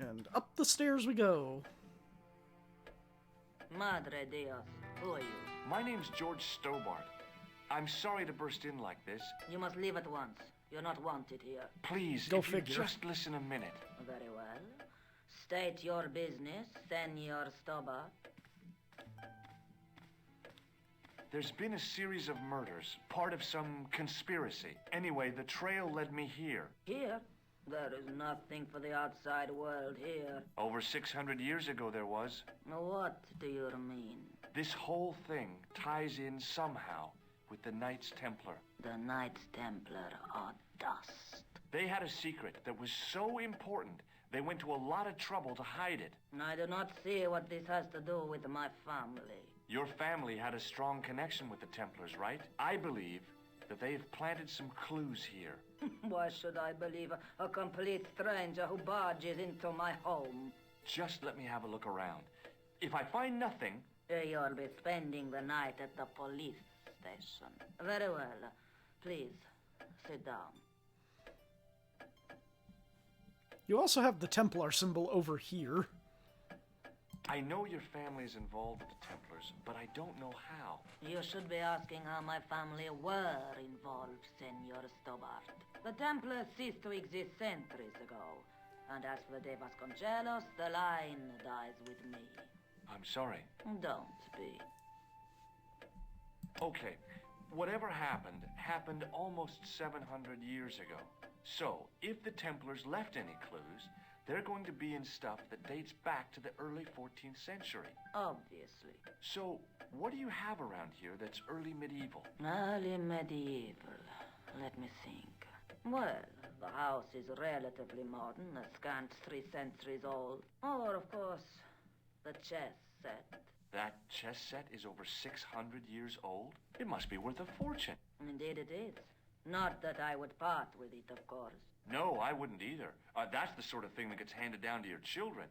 And up the stairs we go. Madre Dios, who are you? My name's George Stobart. I'm sorry to burst in like this. You must leave at once. You're not wanted here. Please, Go if you figure. just listen a minute. Very well. State your business, Senor Stobart. There's been a series of murders, part of some conspiracy. Anyway, the trail led me here. Here? There is nothing for the outside world here. Over 600 years ago there was. What do you mean? This whole thing ties in somehow with the Knights Templar. The Knights Templar are dust. They had a secret that was so important, they went to a lot of trouble to hide it. I do not see what this has to do with my family. Your family had a strong connection with the Templars, right? I believe that they have planted some clues here. Why should I believe a complete stranger who barges into my home? Just let me have a look around. If I find nothing... You'll be spending the night at the police station. Very well. Please, sit down. You also have the Templar symbol over here. I know your family is involved with the Templars, but I don't know how. You should be asking how my family were involved, Senor Stobart. The Templars ceased to exist centuries ago. And as for De Vasconcelos, the line dies with me. I'm sorry. Don't be. Okay, whatever happened almost 700 years ago. So, if the Templars left any clues, they're going to be in stuff that dates back to the early 14th century. Obviously. So, what do you have around here that's early medieval? Early medieval. Let me think. Well, the house is relatively modern, a scant 3 centuries old. Or, of course, the chess set. That chess set is over 600 years old? It must be worth a fortune. Indeed it is. Not that I would part with it, of course. No, I wouldn't either. That's the sort of thing that gets handed down to your children.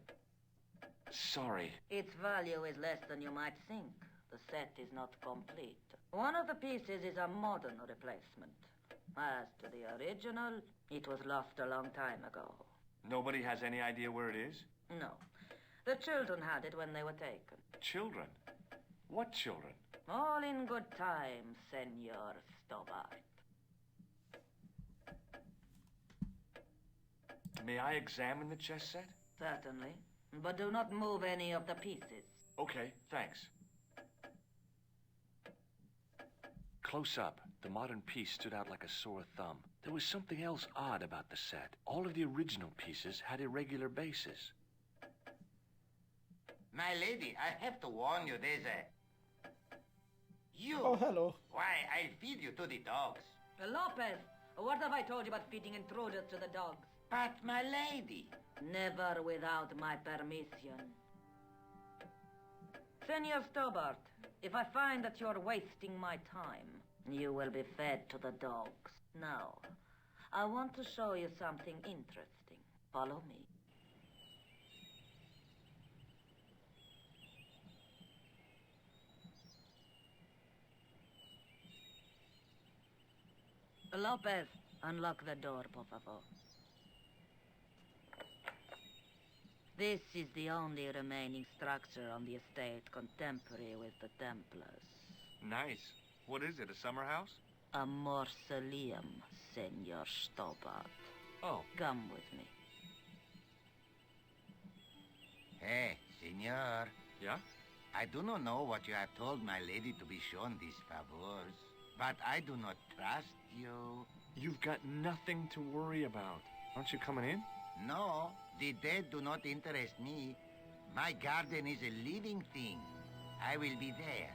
Sorry. Its value is less than you might think. The set is not complete. One of the pieces is a modern replacement. As to the original, it was lost a long time ago. Nobody has any idea where it is? No. The children had it when they were taken. Children? What children? All in good time, Senor Stobart. May I examine the chess set? Certainly. But do not move any of the pieces. Okay, thanks. Close up, the modern piece stood out like a sore thumb. There was something else odd about the set. All of the original pieces had irregular bases. My lady, I have to warn you, there's a... You! Oh, hello. Why, I'll feed you to the dogs. Lopez, what have I told you about feeding intruders to the dogs? But, my lady... Never without my permission. Senor Stobart, if I find that you're wasting my time, you will be fed to the dogs. Now, I want to show you something interesting. Follow me. Lopez, unlock the door, por favor. This is the only remaining structure on the estate contemporary with the Templars. Nice. What is it, a summer house? A mausoleum, Senor Stobart. Oh. Come with me. Hey, senor. Yeah? I do not know what you have told my lady to be shown these favors, but I do not trust you. You've got nothing to worry about. Aren't you coming in? No, the dead do not interest me. My garden is a living thing. I will be there.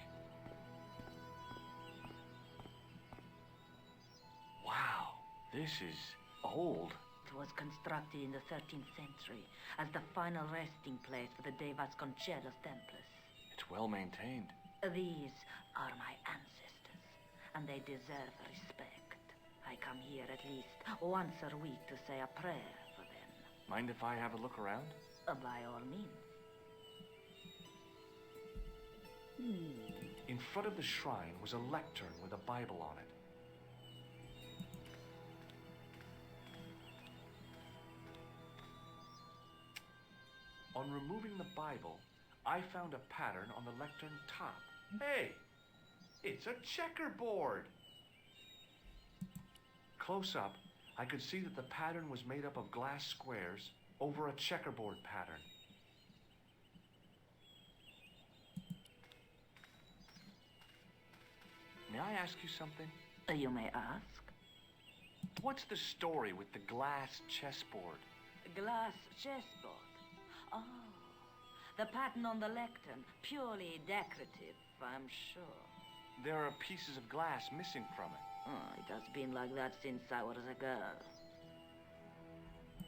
Wow, this is old. It was constructed in the 13th century as the final resting place for the De Vasconcelos Templars. It's well maintained. These are my ancestors, and they deserve respect. I come here at least once a week to say a prayer for them. Mind if I have a look around? By all means. In front of the shrine was a lectern with a Bible on it. On removing the Bible, I found a pattern on the lectern top. Hey! It's a checkerboard! Close up, I could see that the pattern was made up of glass squares over a checkerboard pattern. May I ask you something? You may ask. What's the story with the glass chessboard? Glass chessboard. Oh, the pattern on the lectern, purely decorative, I'm sure. There are pieces of glass missing from it. Oh, it has been like that since I was a girl.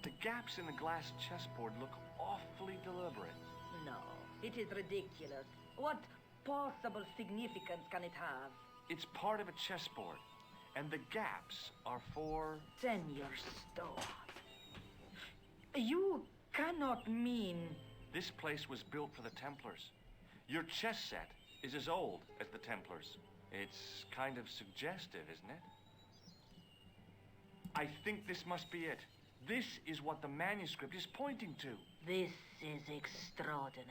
The gaps in the glass chessboard look awfully deliberate. No, it is ridiculous. What possible significance can it have? It's part of a chessboard, and the gaps are for... Senor Stowart. You cannot mean... This place was built for the Templars. Your chess set is as old as the Templars. It's kind of suggestive, isn't it? I think this must be it. This is what the manuscript is pointing to. This is extraordinary.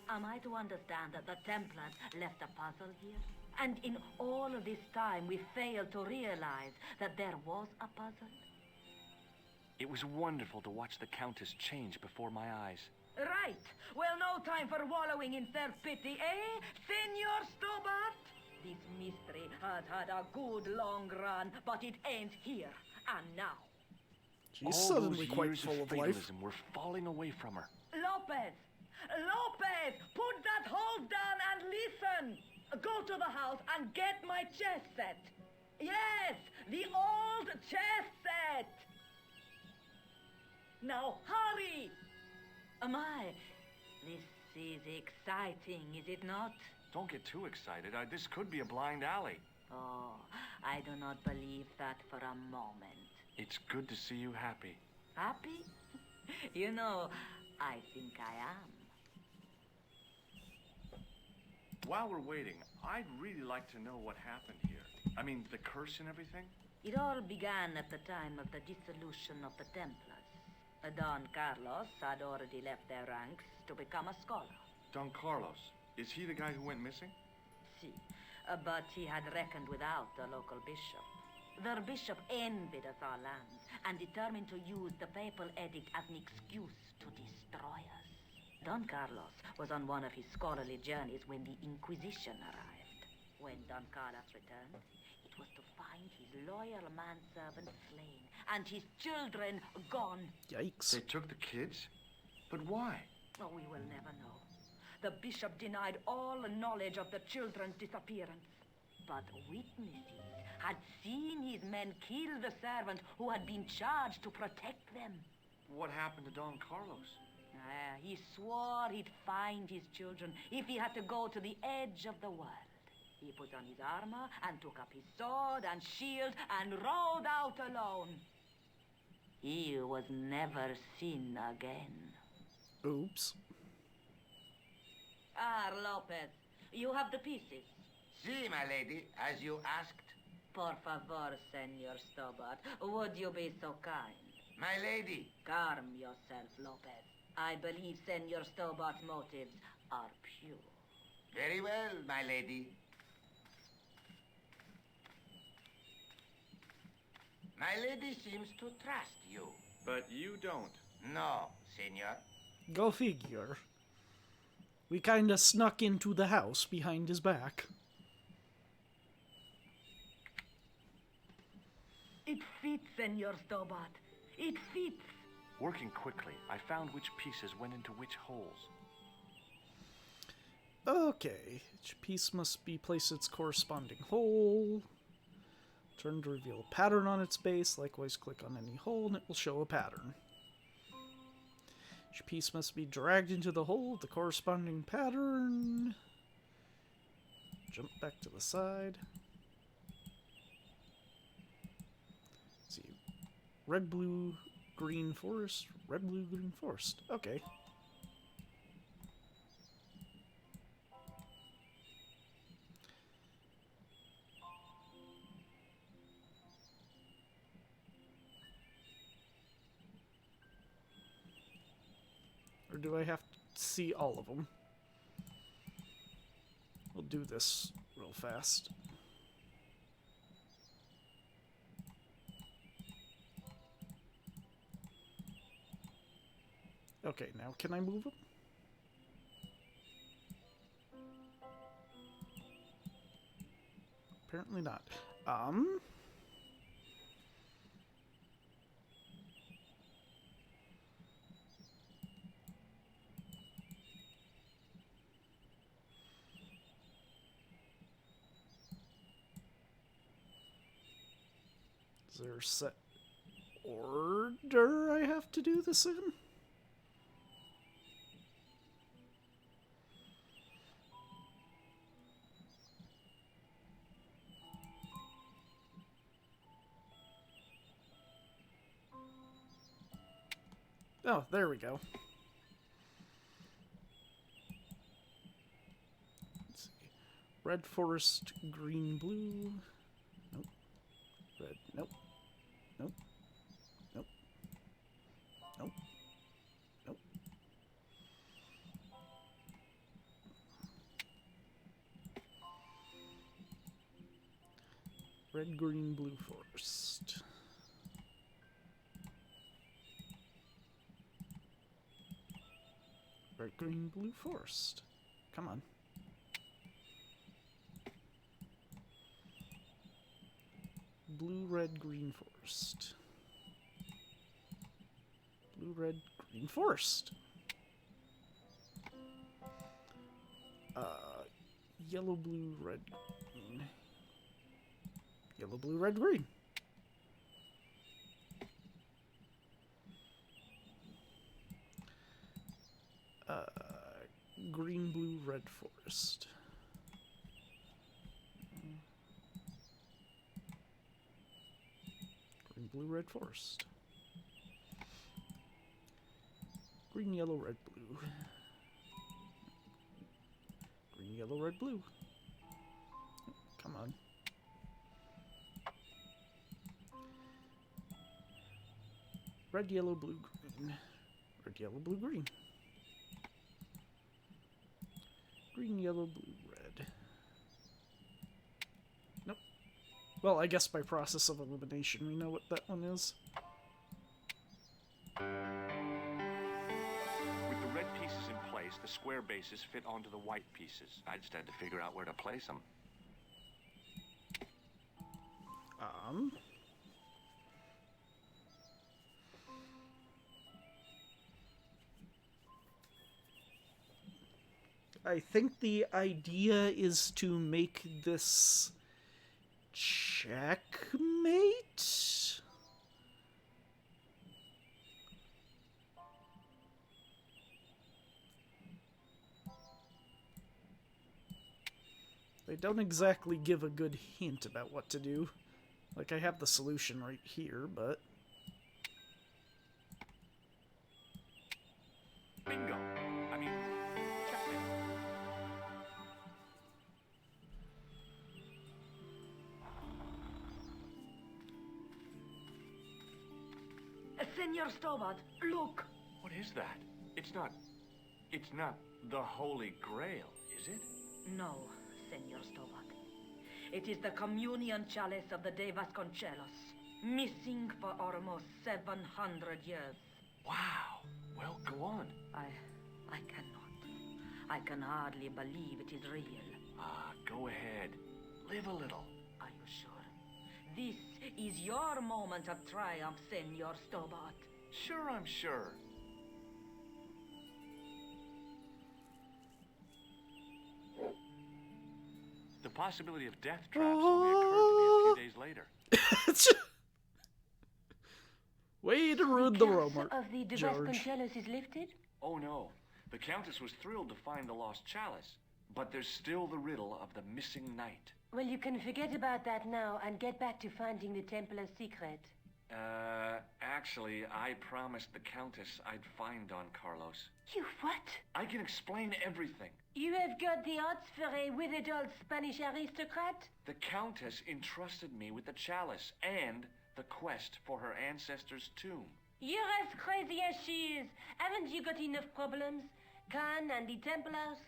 Am I to understand that the Templars left a puzzle here? And in all of this time, we failed to realize that there was a puzzle? It was wonderful to watch the Countess change before my eyes. Right. Well, no time for wallowing in self-pity, eh, Senor Stobart? This mystery has had a good long run, but it ends here and now. She's All suddenly those quite years full of of life. fatalism were falling away from her. Lopez! Lopez! Put that hose down and listen! Go to the house and get my chess set. Yes, the old chess set. Now hurry! My, this is exciting, is it not? Don't get too excited. This could be a blind alley. Oh, I do not believe that for a moment. It's good to see you happy. Happy? You know, I think I am. While we're waiting, I'd really like to know what happened here. I mean, the curse and everything? It all began at the time of the dissolution of the Templars. Don Carlos had already left their ranks to become a scholar. Don Carlos. Is he the guy who went missing? Si, but he had reckoned without the local bishop. Their bishop envied us our lands and determined to use the papal edict as an excuse to destroy us. Don Carlos was on one of his scholarly journeys when the Inquisition arrived. When Don Carlos returned, it was to find his loyal manservant slain and his children gone. Yikes. They took the kids? But why? Oh, we will never know. The bishop denied all knowledge of the children's disappearance. But witnesses had seen his men kill the servant who had been charged to protect them. What happened to Don Carlos? He swore he'd find his children if he had to go to the edge of the world. He put on his armor and took up his sword and shield and rode out alone. He was never seen again. Oops. Lopez, you have the pieces. Si, my lady, as you asked. Por favor, Senor Stobart, would you be so kind? My lady. Calm yourself, Lopez. I believe Senor Stobart's motives are pure. Very well, my lady. My lady seems to trust you. But you don't. No, senor. Go figure. We kinda snuck into the house behind his back. It fits, Senor Stobart. It fits. Working quickly, I found which pieces went into which holes. Okay, each piece must be placed its corresponding hole. Turn to reveal a pattern on its base. Likewise, click on any hole and it will show a pattern. Each piece must be dragged into the hole with the corresponding pattern. Jump back to the side. Let's see. Red, blue, green forest. Red, blue, green forest. Okay. Or do I have to see all of them? We'll do this real fast. Okay, now can I move them? Apparently not. Is there a set order I have to do this in? Oh, there we go. Let's see. Red forest, green, blue. Nope. Red, nope. Nope. Nope. Nope. Nope. Red, green, blue forest. Red, green, blue forest. Come on. Blue, red, green forest. Blue, red, green forest. Yellow, blue, red, green. Yellow, blue, red, green. Green, blue, red forest. Green, blue, red forest. Green, yellow, red, blue. Green, yellow, red, blue. Come on. Red, yellow, blue, green. Red, yellow, blue, green. Green, yellow, blue, red. Nope. Well, I guess by process of elimination we know what that one is. With the red pieces in place, the square bases fit onto the white pieces. I just had to figure out where to place them. I think the idea is to make this checkmate? They don't exactly give a good hint about what to do. Like, I have the solution right here, but... Bingo. I mean, checkmate. Senor Stobart, look! What is that? It's not the Holy Grail, is it? No, Senor Stobart. It is the communion chalice of the De Vasconcelos, missing for almost 700 years. Wow. Well, go on. I cannot. I can hardly believe it is real. Go ahead. Live a little. Are you sure? This is your moment of triumph, Senor Stobart. Sure, I'm sure. The possibility of death traps only occurred to me a few days later. Way to ruin the romance, of the De George. Vasconcelos is lifted? Oh no. The Countess was thrilled to find the lost chalice. But there's still the riddle of the missing knight. Well, you can forget about that now and get back to finding the Templars' secret. Actually, I promised the Countess I'd find Don Carlos. You what? I can explain everything. You have got the odds for a withered old Spanish aristocrat? The Countess entrusted me with the chalice and the quest for her ancestor's tomb. You're as crazy as she is. Haven't you got enough problems? Khan and the Templars?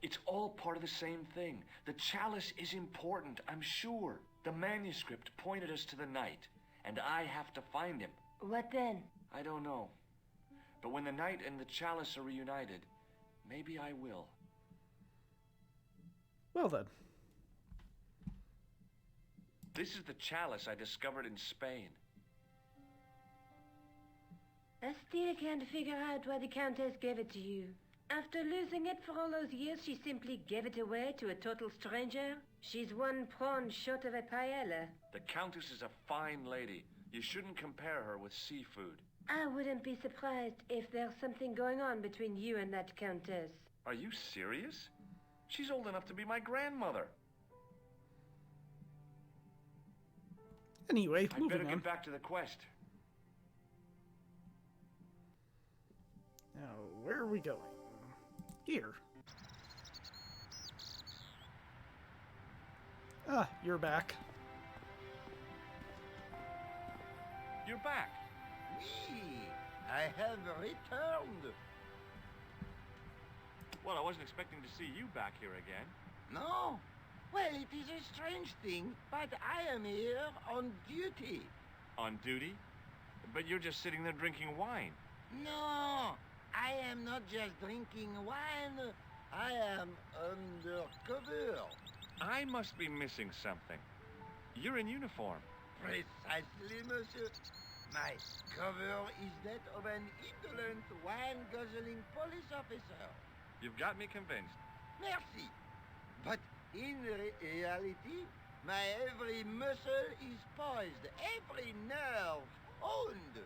It's all part of the same thing. The chalice is important, I'm sure. The manuscript pointed us to the knight, and I have to find him. What then? I don't know. But when the knight and the chalice are reunited, maybe I will. Well then. This is the chalice I discovered in Spain. I still can't figure out why the Countess gave it to you. After losing it for all those years, she simply gave it away to a total stranger? She's one prawn short of a paella. The Countess is a fine lady. You shouldn't compare her with seafood. I wouldn't be surprised if there's something going on between you and that Countess. Are you serious? She's old enough to be my grandmother. Anyway, I'd moving better on. get back to the quest. Now, where are we going? Here. Ah, you're back. You're back. Oui, I have returned. Well, I wasn't expecting to see you back here again. No? Well, it is a strange thing, but I am here on duty. On duty? But you're just sitting there drinking wine. No, I am not just drinking wine. I am undercover. I must be missing something. You're in uniform. Precisely, monsieur. My cover is that of an indolent, wine-guzzling police officer. You've got me convinced. Merci. But in reality, my every muscle is poised, every nerve honed.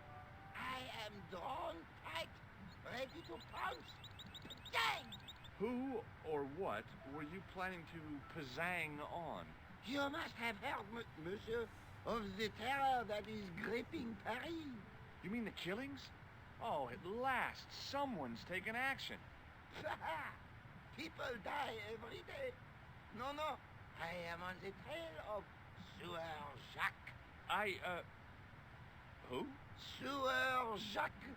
I am drawn tight, ready to pounce. Dang! Who or what were you planning to pizzang on? You must have heard, monsieur, of the terror that is gripping Paris. You mean the killings? Oh, at last, someone's taken action. People die every day. No, I am on the trail of Sewer Jacques. Who? Sewer Jacques,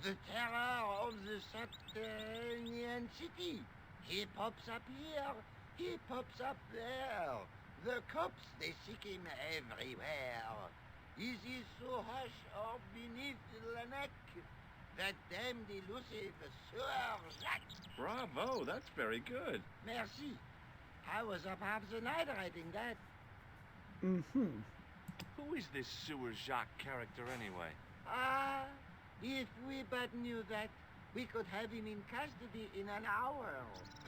the terror of the subterranean city. He pops up here, he pops up there. The cops, they seek him everywhere. Is he so hush or beneath the neck? That damned elusive Sewer Jacques. Bravo, that's very good. Merci. I was up half the night writing that. Mm-hmm. Who is this Sewer Jacques character anyway? Ah, if we but knew that. We could have him in custody in an hour.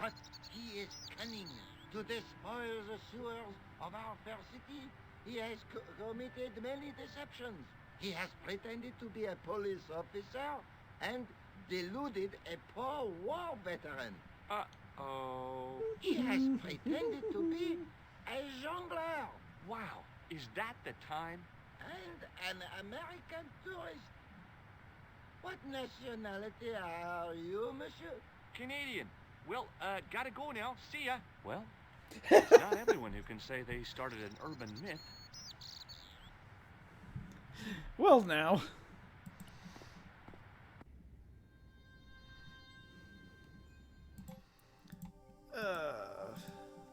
But he is cunning to despoil the sewers of our fair city. He has committed many deceptions. He has pretended to be a police officer and deluded a poor war veteran. Uh-oh. He has pretended to be a jongleur. Wow, is that the time? And an American tourist. What nationality are you, monsieur? Canadian. Well, gotta go now. See ya. Well, it's not everyone who can say they started an urban myth. Well, now.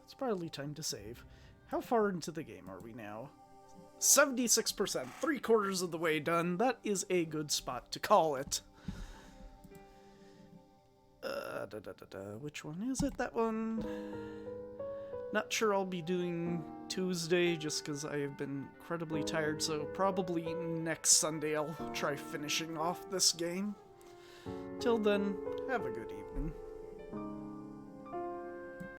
It's probably time to save. How far into the game are we now? 76%, 3/4 of the way done. That is a good spot to call it. Which one is it? That one? Not sure I'll be doing Tuesday just because I have been incredibly tired, so probably next Sunday I'll try finishing off this game. Till then, have a good evening.